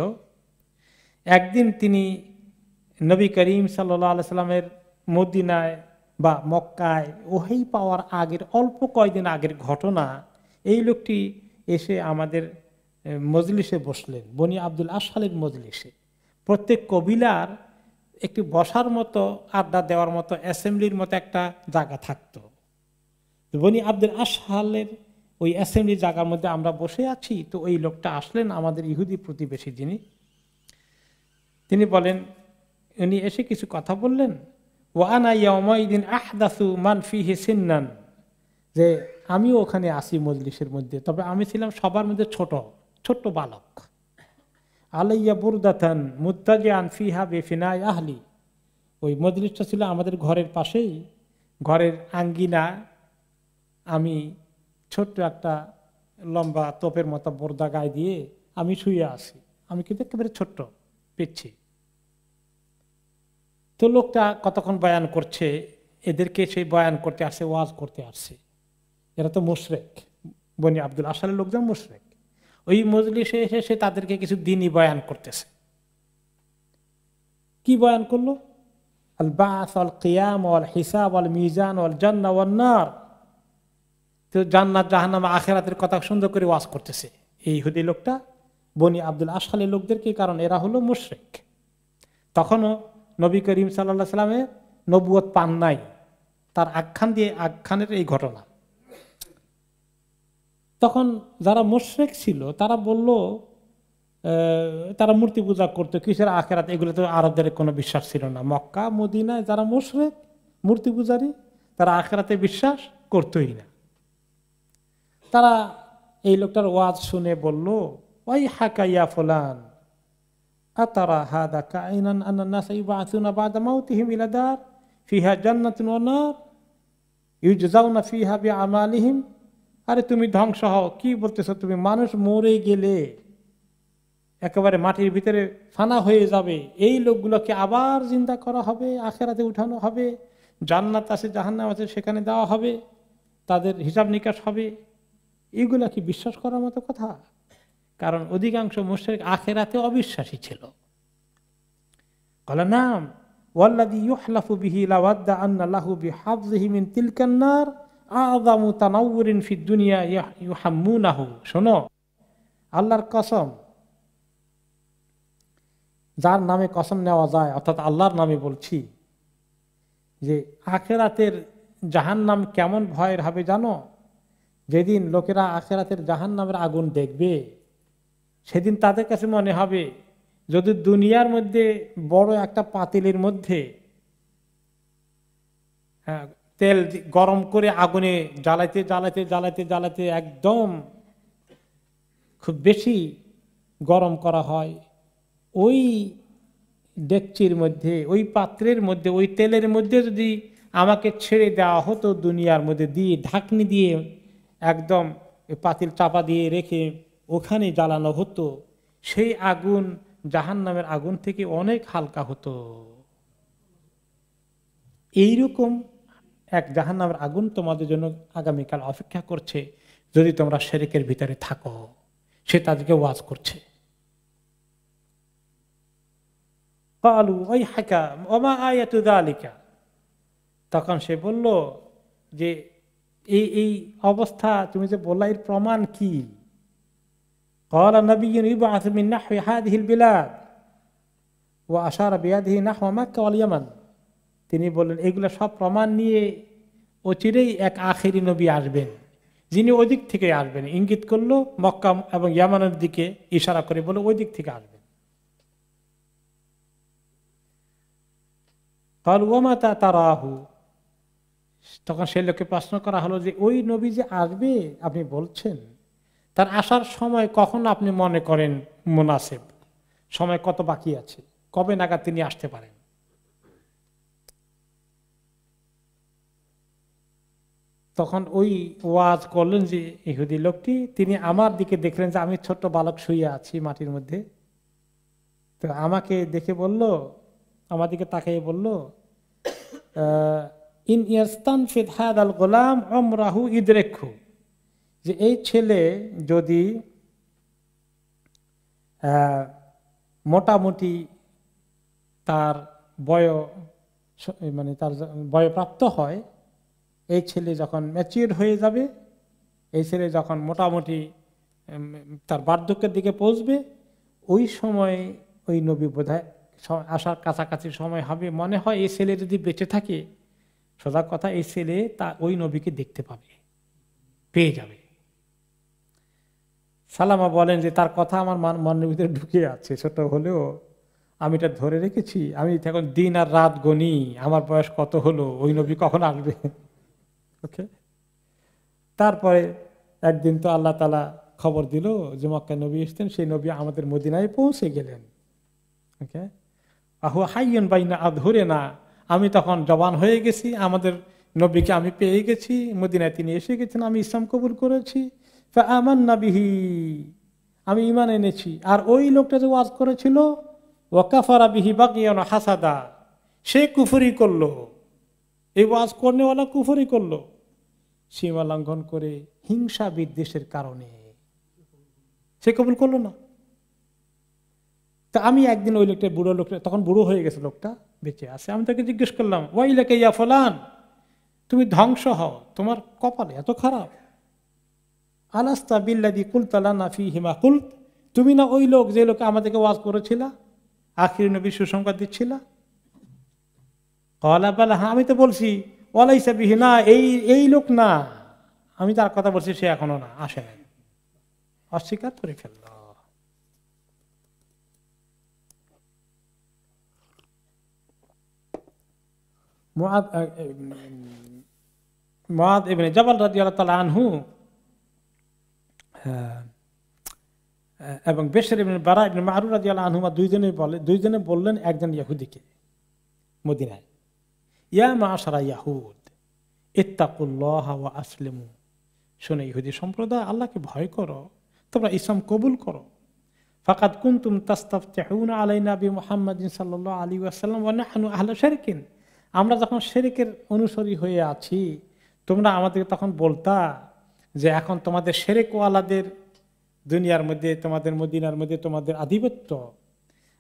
একদিন তিনি নবী করিম সাল্লাল্লাহু আলাইহি সাল্লামের মদিনায় বা মক্কায় ওহী পাওয়ার আগের অল্প কয়েকদিন আগের ঘটনা, এই লোকটি এসে আমাদের মজলিসে বসলেন, বনি আব্দুল আশহালের মজলিসে। প্রত্যেক কবিলার একটি বসার মতো, আড্ডা দেওয়ার মতো, অ্যাসেম্বলির মতো একটা জায়গা থাকতো। বনি আব্দুল আশহালের ওই অ্যাসেম্বলি জায়গার মধ্যে আমরা বসে আছি, তো ওই লোকটা আসলেন, আমাদের ইহুদি প্রতিবেশী যিনি। তিনি বলেন, উনি এসে কিছু কথা বললেন, ওয়ানা ইয়াউমাইদিন আহদাসু মান ফিহি সিন্নান, যে আমিও ওখানে আসি মজলিসের মধ্যে, তবে আমি ছিলাম সবার মধ্যে ছোট বালক। আলাইয়া বুরদাতান মুত্তাজিআন ফিহা বিফিনাই আহলি, ওই মজলিসটা ছিল আমাদের ঘরের পাশেই, ঘরের আঙ্গিনা, আমি ছোট্ট একটা লম্বা তোপের মতো বোরদা গায়ে দিয়ে আমি শুয়ে আছি, আমি কিন্তু একেবারে ছোট্ট পিচ্ছি। তো লোকটা কতক্ষণ বয়ান করছে, এদেরকে সেই বয়ান করতে আসছে, ওয়াজ করতে আসছে। এরা তো মুশরিক, বনি আব্দুল আশহালের লোকজন মুশরিক। ওই মজলিসে এসে সে তাদেরকে কিছু দ্বীনি বয়ান করতেছে। কি বয়ান করলো? আল বা'স ওয়াল কিয়াম ওয়াল হিসাব ওয়াল মিজান ওয়াল জান্নাহ ওয়ান নার। তো জান্নাত জাহান্নাম আখিরাতের কথা সুন্দর করে ওয়াজ করতেছে এই ইহুদি লোকটা বনি আব্দুল আশহালের লোকদেরকে, কারণ এরা হলো মুশরিক। তখনও নবী করিম সাল্লাল্লাহু আলাইহি সাল্লামের নবুয়ত পান নাই, তার আখ্যানের এই ঘটনা। তখন যারা মুশরিক ছিল তারা বলল, তারা মূর্তি পূজা করতো, কিসের আখিরাত, এগুলো তো আরবদের কোনো বিশ্বাস ছিল না। মক্কা মদিনায় যারা মুশরিক মূর্তি পূজারী, তারা আখিরাতে বিশ্বাস করতোই না। তারা এই লোকটার ওয়াজ শুনে বলল, ওই হাকা ইয়া ফুলান আতারা হাদা কাইনান আন্নান নাস ইউবাসুনা বাদা মাউতিহিম ইলা দার ফিহা জান্নাতুন ওয়া নার ইউজজাউনা ফিহা বিআমালিহিম। আরে তুমি ধ্বংস হও, কি বলতেছো তুমি? মানুষ মরে গেলে একেবারে মাটির ভিতরে ফানা হয়ে যাবে, এই লোকগুলোকে আবার জিন্দা করা হবে, আখিরাতে উঠানো হবে, জান্নাত আছে জাহান্নাম আছে সেখানে দেওয়া হবে, তাদের হিসাব নিকাশ হবে। এগুলা কি বিশ্বাস করার মতো কথা? কারণ অধিকাংশ মুশরিক আখিরাতে অবিশ্বাসী ছিল। ক্বালা নাম ওয়াল্লাযী ইউহলাফু বিহি লাওয়াদ্দা আন্না লাহু বিহাযযিহি মিন তিলকান নার আযমু তানাউরিন ফিদ দুনিয়া ইউহাম্মুনাহু। শোনো, আল্লাহর কসম, যার নামে কসম নেওয়া যায়, অর্থাৎ আল্লাহর নামে বলছি, যে আখিরাতের জাহান্নাম কেমন ভয়ের হবে জানো? যেদিন লোকেরা আখিরাতের জাহান্নামের আগুন দেখবে, সেদিন তাদের কাছে মনে হবে যদি দুনিয়ার মধ্যে বড় একটা পাতিলের মধ্যে তেল গরম করে আগুনে জ্বালাইতে জ্বালাইতে জ্বালাইতে জ্বালাইতে একদম খুব বেশি গরম করা হয়, ওই ডেকচির মধ্যে, ওই পাত্রের মধ্যে, ওই তেলের মধ্যে যদি আমাকে ছেড়ে দেওয়া হতো, দুনিয়ার মধ্যে দিয়ে ঢাকনি দিয়ে একদম পাতিল চাপা দিয়ে রেখে ওখানে জ্বালানো হতো, সেই আগুন জাহান্নামের আগুন থেকে অনেক হালকা হতো। এইরকম এক জাহান্নামের আগুন তোমাদের জন্য আগামীকাল অপেক্ষা করছে যদি তোমরা শিরকের ভিতরে থাকো। সে তাদেরকে ওয়াজ করছে। তখন সে বলল যে এই এই অবস্থা তুমি যে বললা, এর প্রমাণ কি? قال نبي يبعث من نحو هذه البلاد وأشار بيده نحو مكة واليمن। তিনি বললেন এগুলো সব প্রমাণ নিয়ে অচিরেই এক আখেরি নবী আসবেন, যিনি ওই দিক থেকে আসবেন। ইঙ্গিত করলো মক্কা এবং ইয়ামানের দিকে ইশারা করে, বলে ওই দিক থেকে আসবেন। قال وما تراه। তখন সেই লোককে প্রশ্ন করা হলো যে ওই নবী যে আসবে আপনি বলছেন, তার আসার সময় কখন আপনি মনে করেন মুনাসিব? সময় কত বাকি আছে? কবে নাগাদ তিনি আসতে পারেন? তখন ওই ওয়াজ করলেন যে ইহুদি লোকটি, তিনি আমার দিকে দেখলেন যে আমি ছোট্ট বালক শুয়ে আছি মাটির মধ্যে, তো আমাকে দেখে বলল, আমার দিকে তাকিয়ে বলল, ইন ইয়াস্তানফিদ হাদাল গোলাম আমরাহু ইদরেকহু, যে এই ছেলে যদি মোটামুটি তার তার বয়প্রাপ্ত হয়, এই ছেলে যখন ম্যাচিউর হয়ে যাবে, এই ছেলে যখন মোটামুটি তার বার্ধক্যের দিকে পৌঁছবে, ওই সময় ওই নবী বোধহয় আসার কাছাকাছি সময় হবে। মনে হয় এই ছেলে যদি বেঁচে থাকে, সোজা কথা, এই ছেলে তা ওই নবীকে দেখতে পাবে, পেয়ে যাবে। সালামা বলেন যে তার কথা আমার মনের ভিতরে ঢুকে আছে, ছোট হলেও আমি এটা ধরে রেখেছি। আমি এখন দিন আর রাত গণি, আমার বয়স কত হলো, ওই নবী কখন আসবে। ওকে। তারপরে একদিন তো আল্লাহ তাআলা খবর দিল যে মক্কা নবী এসেছেন, সেই নবী আমাদের মদিনায় পৌঁছে গেলেন। ওকে। আহু হাইয়ুন বাইনা আযহুরিনা, আমি তখন জবান হয়ে গেছি, আমাদের নবীকে আমি পেয়ে গেছি, মদিনায় তিনি এসে গেছেন, আমি ইসলাম কবুল করেছি। ফাআমান্না বিহি, আমি ঈমান এনেছি। আর ওই লোকটা যে ওয়াজ করেছিল, ওয়া কাফারা বিহি বাগিয়ান হাসাদা, সে কুফরি করলো, এই ওয়াজ করনেওয়ালা কুফরি করলো, সীমা লঙ্ঘন করে হিংসা বিদ্বেষের কারণে সে কবুল করলো না। তা আমি একদিন ওই লোকটা, বুড়ো লোকটা, তখন বুড়ো হয়ে গেছে, লোকটা বেঁচে আছে, আমি তাকে জিজ্ঞেস করলাম, ওয়াইলাকা ইয়া ফুলান, তুমি ধ্বংস হও, তোমার কপাল এত খারাপ। আলাস্তা বিল্লাযী কুলতা লানা ফীহিমা কুলত, তুমি না ওই লোক যে লোক আমাদেরকে ওয়াজ করেছিল, আখির নবী সুসংবাদ দিচ্ছিল? ক্বালা বালা, হ্যাঁ আমি তো বলছি। ওয়ালাইসা বিহি, না এই লোক না, আমি তার কথা বলছি, সে এখনো না, আসে নাই, অস্বীকার করে ফেলল। মুআয ইবনে জাবাল রাদিয়াল্লাহু তাআলা আনহু এবং বিশর ইবনে বারা ইবনে মারুর রাদিয়াল্লাহু আনহুমা দুইজনে বললেন একজন ইহুদিকে মদিনায়, ইয়া মা'শারা ইয়াহুদ ইত্তাকুল্লাহা ওয়া আসলিমু, শুনে ইহুদি সম্প্রদায়, আল্লাহকে ভয় করো, তোমরা ইসলাম কবুল করো। ফাকাদ কুনতুম তাস্তাফতিহুনা আলাইনা বিমুহাম্মাদিন সাল্লাল্লাহু আলাইহি ওয়াসাল্লাম ওয়া নাহনু আহলু শিরকিন, আমরা যখন শিরকের অনুসারী হয়ে আছি, তোমরা আমাদেরকে তখন বলতা যে এখন তোমাদের শিরকওয়ালাদের দুনিয়ার মধ্যে, তোমাদের মদিনার মধ্যে তোমাদের আধিপত্য,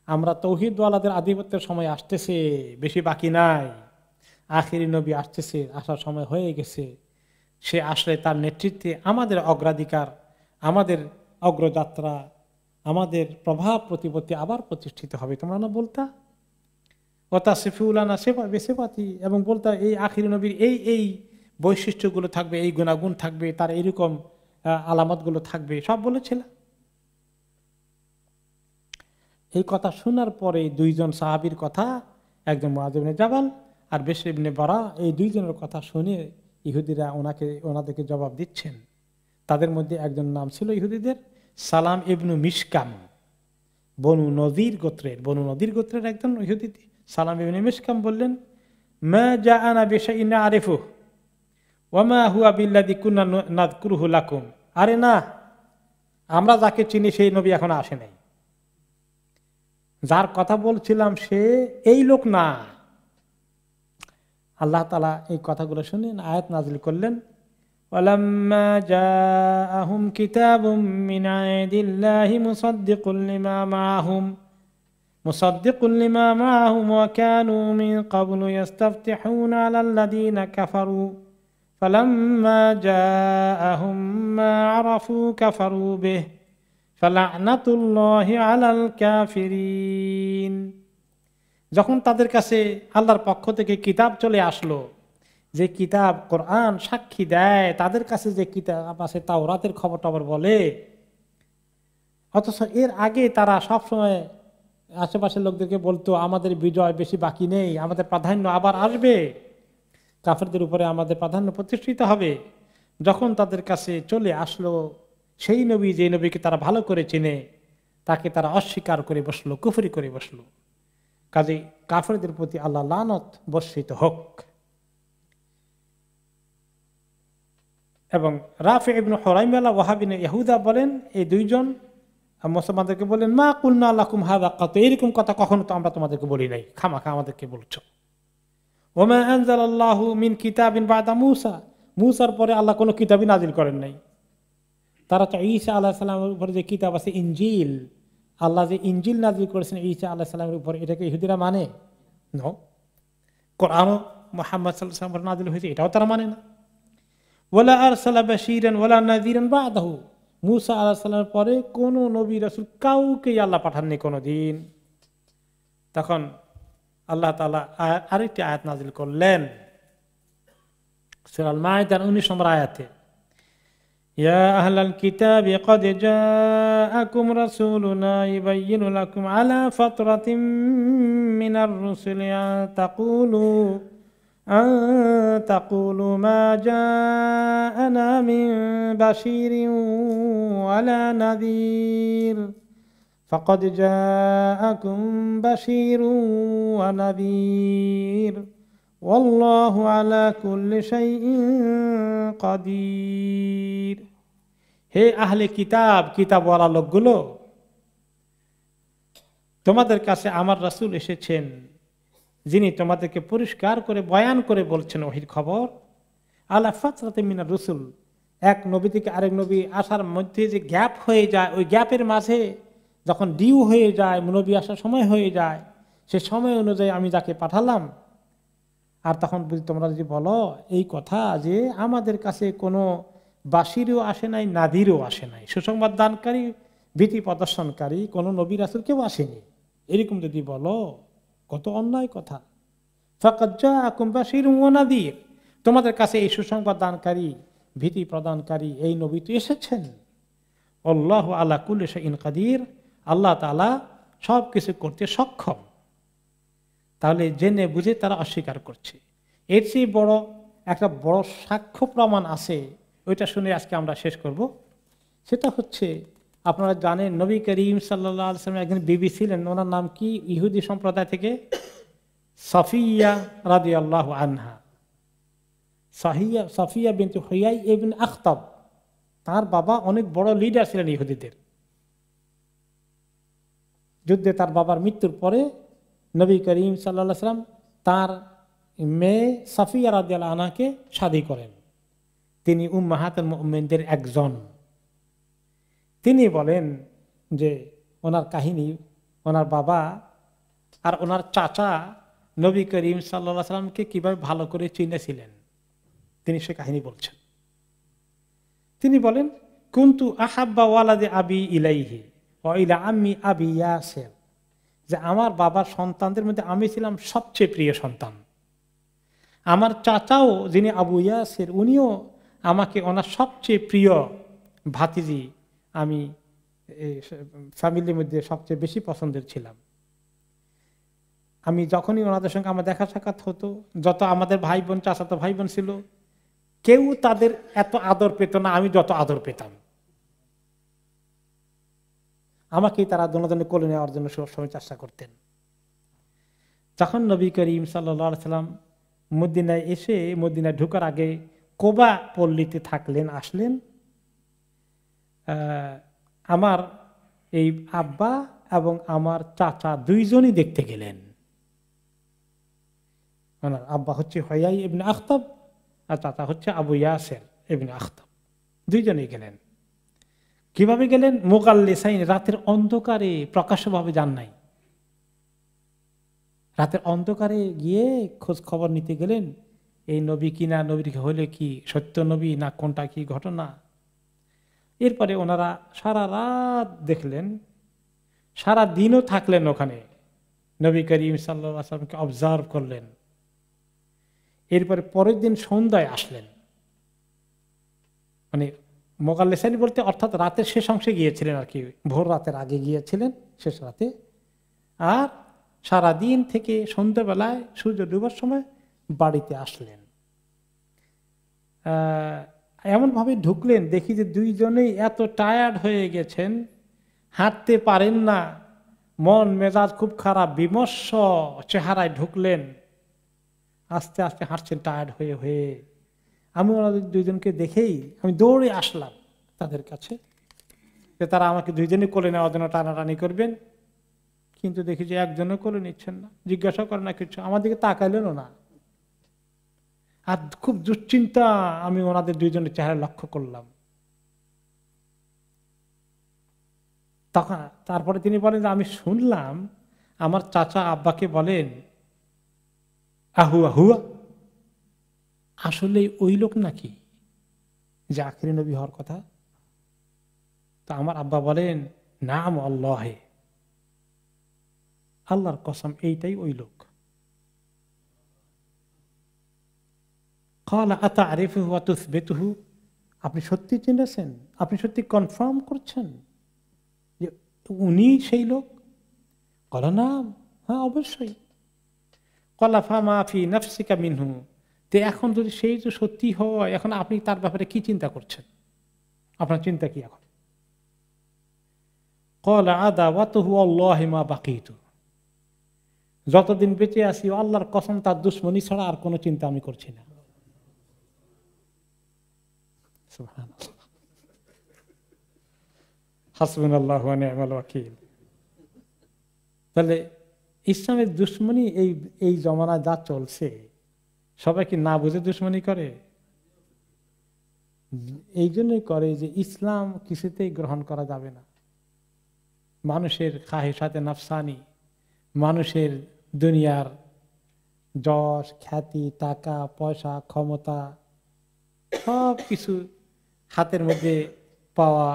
আমরা তৌহিদওয়ালাদের আধিপত্যের সময় আসতেছে, বেশি বাকি নাই, আখিরি নবী আসতেছে, আসার সময় হয়ে গেছে, সে আসলে তার নেতৃত্বে আমাদের অগ্রাধিকার, আমাদের অগ্রযাত্রা, আমাদের প্রভাব প্রতিপত্তি আবার প্রতিষ্ঠিত হবে, তোমরা না বলতা। ওয়াতাসিফুলানা সিফাতি, এবং বলতা এই আখিরি নবীর এই বৈশিষ্ট্যগুলো থাকবে, এই গুণাগুণ থাকবে, তার এইরকম আলামতগুলো থাকবে, সব বলেছিল। এই কথা শোনার পরে দুইজন সাহাবীর কথা, একজন মুআয ইবনে জাবাল আর বিশর ইবনে বারা, এই দুইজনের কথা শুনে ইহুদিরা ওনাদেরকে জবাব দিচ্ছেন। তাদের মধ্যে একজন নাম ছিল ইহুদিদের সালাম ইবনু মিশকাম, বনু নদীর গোত্রের একজন ইহুদি সালাম ইবনে মিশকাম বললেন, মা জাআনা বিশাইইন আরিফুহু ওয়া মা হুয়া বিল্লাযী কুন্না নাযকুরুহু লাকুম। আরে না, আমরা যাকে চিনি সেই নবী এখনো আসে নাই, যার কথা বলছিলাম সে এই লোক না। আল্লাহ তাআলা এই কথাগুলো শুনে আয়াত নাযিল করলেন, ওয়ালাম্মা জাআহুম কিতাবুম মিন ইনদিল্লাহি মুসাদ্দিকুল লিমা মাআহুম ওয়া কানু মিন ক্বাবলু ইস্তাফতিহুনা আলাল্লাযীনা কাফারু ফালাম্মা জাআহুম মা আরাফু কাফারু বিহি ফালা'নাতুল্লাহি আলাল কাফিরিন। যখন তাদের কাছে আল্লাহর পক্ষ থেকে কিতাব চলে আসলো, যে কিতাব কোরআন সাক্ষী দেয়, তাদের কাছে যে কিতাব আছে তাওরাতের খবর টবর বলে, অথচ এর আগে তারা সবসময় আশেপাশের লোকদেরকে বলতো আমাদের বিজয় বেশি বাকি নেই, আমাদের প্রাধান্য আবার আসবে, কাফেরদের উপরে আমাদের প্রাধান্য প্রতিষ্ঠিত হবে। যখন তাদের কাছে চলে আসলো সেই নবী, যে নবীকে তারা ভালো করে চেনে, তাকে তারা অস্বীকার করে বসলো, কুফরি করে বসলো। কাজে কাফেরদের প্রতি আল্লাহ লানত বর্ষিত হোক। এবং রাফি ইবনে হুরাইমালা ওয়াহাব ইবনে ইহুদা বলেন, এই দুইজন মুসলমানদেরকে বলেন, মা কুলনা লাকুম হাযা কাত, এরকম কথা কখনো তো আমরা তোমাদেরকে বলি নাই, খামাখা আমাদেরকে বলছো। ওমা আনজালাল্লাহু মিন কিতাবিন বাদা মূসা, মূসার পরে আল্লাহ কোনো কিতাবই নাজিল করেন নাই। তারা তো ঈসা আলাইহিস সালামের উপরে যে কিতাব আছে ইনজিল, আল্লাহ যে ইনজিল নাজিল করেছেন ঈসা আলাইহিস সালামের উপরে, এটাকে ইহুদিরা মানে না। কোরআনও মুহাম্মদ সাল্লাল্লাহু আলাইহি ওয়াসাল্লাম নাজিল হয়েছে, এটাও তারা মানে না। ওয়ালা আরসালা বাশীরান ওয়ালা নাযীরান বাদাহু, মূসা আলাইহিস সালামের পরে কোন নবী রাসূল কাউকে আল্লাহ পাঠাননি কোনদিন। তখন আল্লাহ তাআলা আরেকটি আয়াত নাজিল করলেন সূরা আল মাইদার 19 নম্বর আয়াতে, ইয়া আহলাল কিতাবি ক্বাদ জাআকুম রাসূলুনা ইউবাইয়িনু লাকুম আলা ফাতরাতিম মিনার রুসুলি তাকুলু মা জাআনা মিন বাশীরিন ওয়ালা নাযীর ফাকাদ জাআকুম বাশীরুন ওয়া নাযীর ওয়াল্লাহু আলা কুল্লি শাইইন কাদির। হে আহলে কিতাব, কিতাবওয়ালা লোকগুলো, তোমাদের কাছে আমার রাসূল এসেছেন, যিনি তোমাদেরকে পরিষ্কার করে বয়ান করে বলছেন ওহির খবর। আলা ফাতরাতিম মিনার রুসুল, এক নবী থেকে আরেক নবী আসার মধ্যে যে গ্যাপ হয়ে যায়, ওই গ্যাপের মাঝে যখন ডিউ হয়ে যায়, নবী আসার সময় হয়ে যায়, সে সময় অনুযায়ী আমি যাকে পাঠালাম। আর তখন তোমরা যদি বলো এই কথা যে আমাদের কাছে কোনো বাশিরও আসে নাই, নাদিরও আসে নাই, সুসংবাদ দানকারী, ভীতি প্রদর্শনকারী কোনো নবী রাসূল কেউ আসেনি, এরকম যদি বলো, কত অন্যায় কথা। ফাকাদ জাআকুম বাশীরুন ওয়া নাযীর, তোমাদের কাছে এই সুসংবাদ দানকারী, ভীতি প্রদানকারী এই নবী তো এসেছেন। আল্লাহু আলা কুল্লি শাইইন কাদির, আল্লাহ তাআলা সব কিছু করতে সক্ষম। তাহলে জেনে বুঝে তারা অস্বীকার করছে। এর চেয়ে বড় একটা বড় সাক্ষ্য প্রমাণ আছে, ওইটা শুনে আজকে আমরা শেষ করব। সেটা হচ্ছে, আপনারা জানেন নবী করিম সাল্লাল্লাহু আলাইহি ওয়াসাল্লাম একজন বিবি ছিলেন, ওনার নাম কি? ইহুদি সম্প্রদায় থেকে সাফিয়া রাদিয়াল্লাহু আনহা। সাফিয়া বিনতে হুয়াই ইবনে আখতাব, তার বাবা অনেক বড় লিডার ছিলেন ইহুদিদের। যুদ্ধে তার বাবার মৃত্যুর পরে নবী করিম সাল্লাল্লাহু আলাইহি ওয়াসাল্লাম তার মেয়ে সাফিয়া রাদিয়াল্লাহু আনহাকে শাদী করেন। তিনি উম্মাহাতুল মুমিনদের একজন। তিনি বলেন যে ওনার কাহিনী, ওনার বাবা আর ওনার চাচা নবী করিম সাল্লাল্লাহু আলাইহি ওয়াসাল্লামকে কিভাবে ভালো করে চিনেছিলেন, তিনি সে কাহিনী বলছেন। তিনি বলেন, কুনতু আহাব্বা ওয়ালাদে আবি ইলাইহি ওয়া ইলা আম্মি আবি ইয়াসির, যে আমার বাবার সন্তানদের মধ্যে আমি ছিলাম সবচেয়ে প্রিয় সন্তান। আমার চাচাও যিনি আবু ইয়াসির, উনিও আমাকে ওনার সবচেয়ে প্রিয় ভাতিজি, আমি ফ্যামিলির মধ্যে সবচেয়ে বেশি পছন্দের ছিলাম। আমি যখনই ওনাদের সঙ্গে আমার দেখা সাক্ষাৎ হতো, যত আমাদের ভাই বোন, চাচাতো ভাই বোন ছিল, কেউ তাদের এত আদর পেত না আমি যত আদর পেতাম। আমাকেই তারা দোনোদনে কোলে নেওয়ার জন্য সবসময় চেষ্টা করতেন। যখন নবী করিম সাল্লাল্লাহু আলাইহি সাল্লাম মদিনায় এসে মদিনায় ঢোকার আগে কোবা পল্লীতে থাকলেন, আসলেন, আমার এই আব্বা এবং আমার চাচা দুইজনই দেখতে গেলেন। ওনার আব্বা হচ্ছে হুয়াই ইবনে আখতাব আর চাচা হচ্ছে আবু ইয়াসের ইবনে আখতাব, দুইজনেই গেলেন। কিভাবে গেলেন? মুগাল্লিসাইন, রাতের অন্ধকারে, প্রকাশ্যভাবে যান নাই, রাতের অন্ধকারে গিয়ে খোঁজ খবর নিতে গেলেন এই নবী কিনা, নবী হলে কি সত্য নবী না কোনটা কি ঘটনা। এরপরে ওনারা সারা রাত দেখলেন, সারা দিনও থাকলেন ওখানে, নবী করিম সাল্লাল্লাহু আলাইহি ওয়াসাল্লামকে অবজার্ভ করলেন। এরপরে পরের দিন সন্ধ্যায় আসলেন, মানে মোগাল্লেসাইন বলতে অর্থাৎ রাতের শেষ অংশে গিয়েছিলেন আর কি, ভোর রাতের আগে গিয়েছিলেন শেষ রাতে। আর সারাদিন থেকে সন্ধ্যাবেলায় সূর্য ডুবার সময় বাড়িতে আসলেন। এমন ভাবে ঢুকলেন, দেখি যে দুইজনেই এত টায়ার্ড হয়ে গেছেন, হাঁটতে পারেন না, মন মেজাজ খুব খারাপ, বিমর্ষ চেহারায় ঢুকলেন, আস্তে আস্তে হাঁটছেন টায়ার্ড হয়ে হয়ে। আমি ওনাদের দুইজনকে দেখেই আমি দৌড়ে আসলাম তাদের কাছে, যে তারা আমাকে দুইজনই কোলে নেওয়ার জন্য টানাটানি করবেন, কিন্তু দেখি যে একজনও কোলে নিচ্ছেন না, জিজ্ঞাসা করেন না কিছু, আমার দিকে তাকাইলেনও না। আর খুব দুশ্চিন্তা আমি ওনাদের দুইজনের চেহারা লক্ষ্য করলাম। তখন তারপরে তিনি বলেন যে আমি শুনলাম আমার চাচা আব্বাকে বলেন আহুয়া হুয়া, আসলে ওই লোক নাকি যে আখিরি নবী হওয়ার কথা? তো আমার আব্বা বলেন নাম আল্লাহে, আল্লাহর কসম এইটাই ওই লোক। ক্বালা আতা'রিফুহু ওয়া তুসবিতুহু, আপনি সত্যি চিনেছেন, আপনি সত্যি কনফার্ম করছেন যে উনি সেই লোক? ক্বালা নাম, হ্যাঁ অবশ্যই। ক্বালা ফামা ফি নাফসিকা মিনহু, তো এখন যদি সেই তো সত্যি হয়, এখন আপনি তার ব্যাপারে কি চিন্তা করছেন, আপনার চিন্তা কি এখন? ক্বালা আদাওয়াতুহু আল্লাহি মা বাকিতু, যতদিন বেঁচে আছি আল্লাহর কসম তার দুশমনি ছাড়া আর কোনো চিন্তা আমি করছি না। সুবহানাল্লাহ, হাসবুনাল্লাহু ওয়া নি'মাল ওয়াকিল। তাহলে ইসলামের দুশমনি এই জমানায় যা চলছে, সবাই কি না বুঝে দুশমনি করে? এই জন্যই করে যে ইসলাম কিছুতেই গ্রহণ করা যাবে না। মানুষের খাহিসাতে নাফসানি, মানুষের দুনিয়ার যশ খ্যাতি, টাকা পয়সা, ক্ষমতা, সব কিছু হাতের মধ্যে পাওয়া,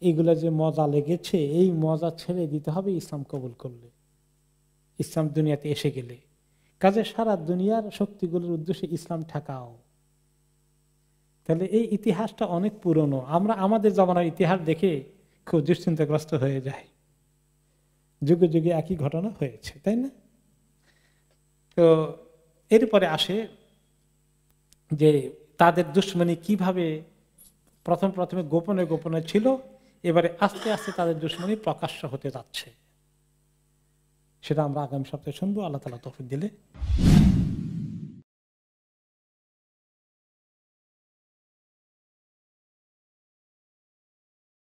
এগুলো যে মজা লেগেছে, এই মজা ছেড়ে দিতে হবে ইসলাম কবুল করলে, ইসলাম দুনিয়াতে এসে গেলে। কাজে সারা দুনিয়ার শক্তিগুলোর উদ্দেশ্যে ইসলাম ঠেকাও। তাহলে এই ইতিহাসটা অনেক পুরনো, আমরা আমাদের জমানার ইতিহাস দেখে খুব দুশ্চিন্তাগ্রস্ত হয়ে যায়, যুগে যুগে একই ঘটনা হয়েছে, তাই না? তো এরপরে আসে যে তাদের দুশমনি কিভাবে প্রথমে গোপনে গোপনে ছিল, এবারে আস্তে আস্তে তাদের দুশমনি প্রকাশ্য হতে যাচ্ছে। সেটা আমরা আগামী সপ্তাহে শুনবো, আল্লাহ তাআলা তৌফিক দিলে।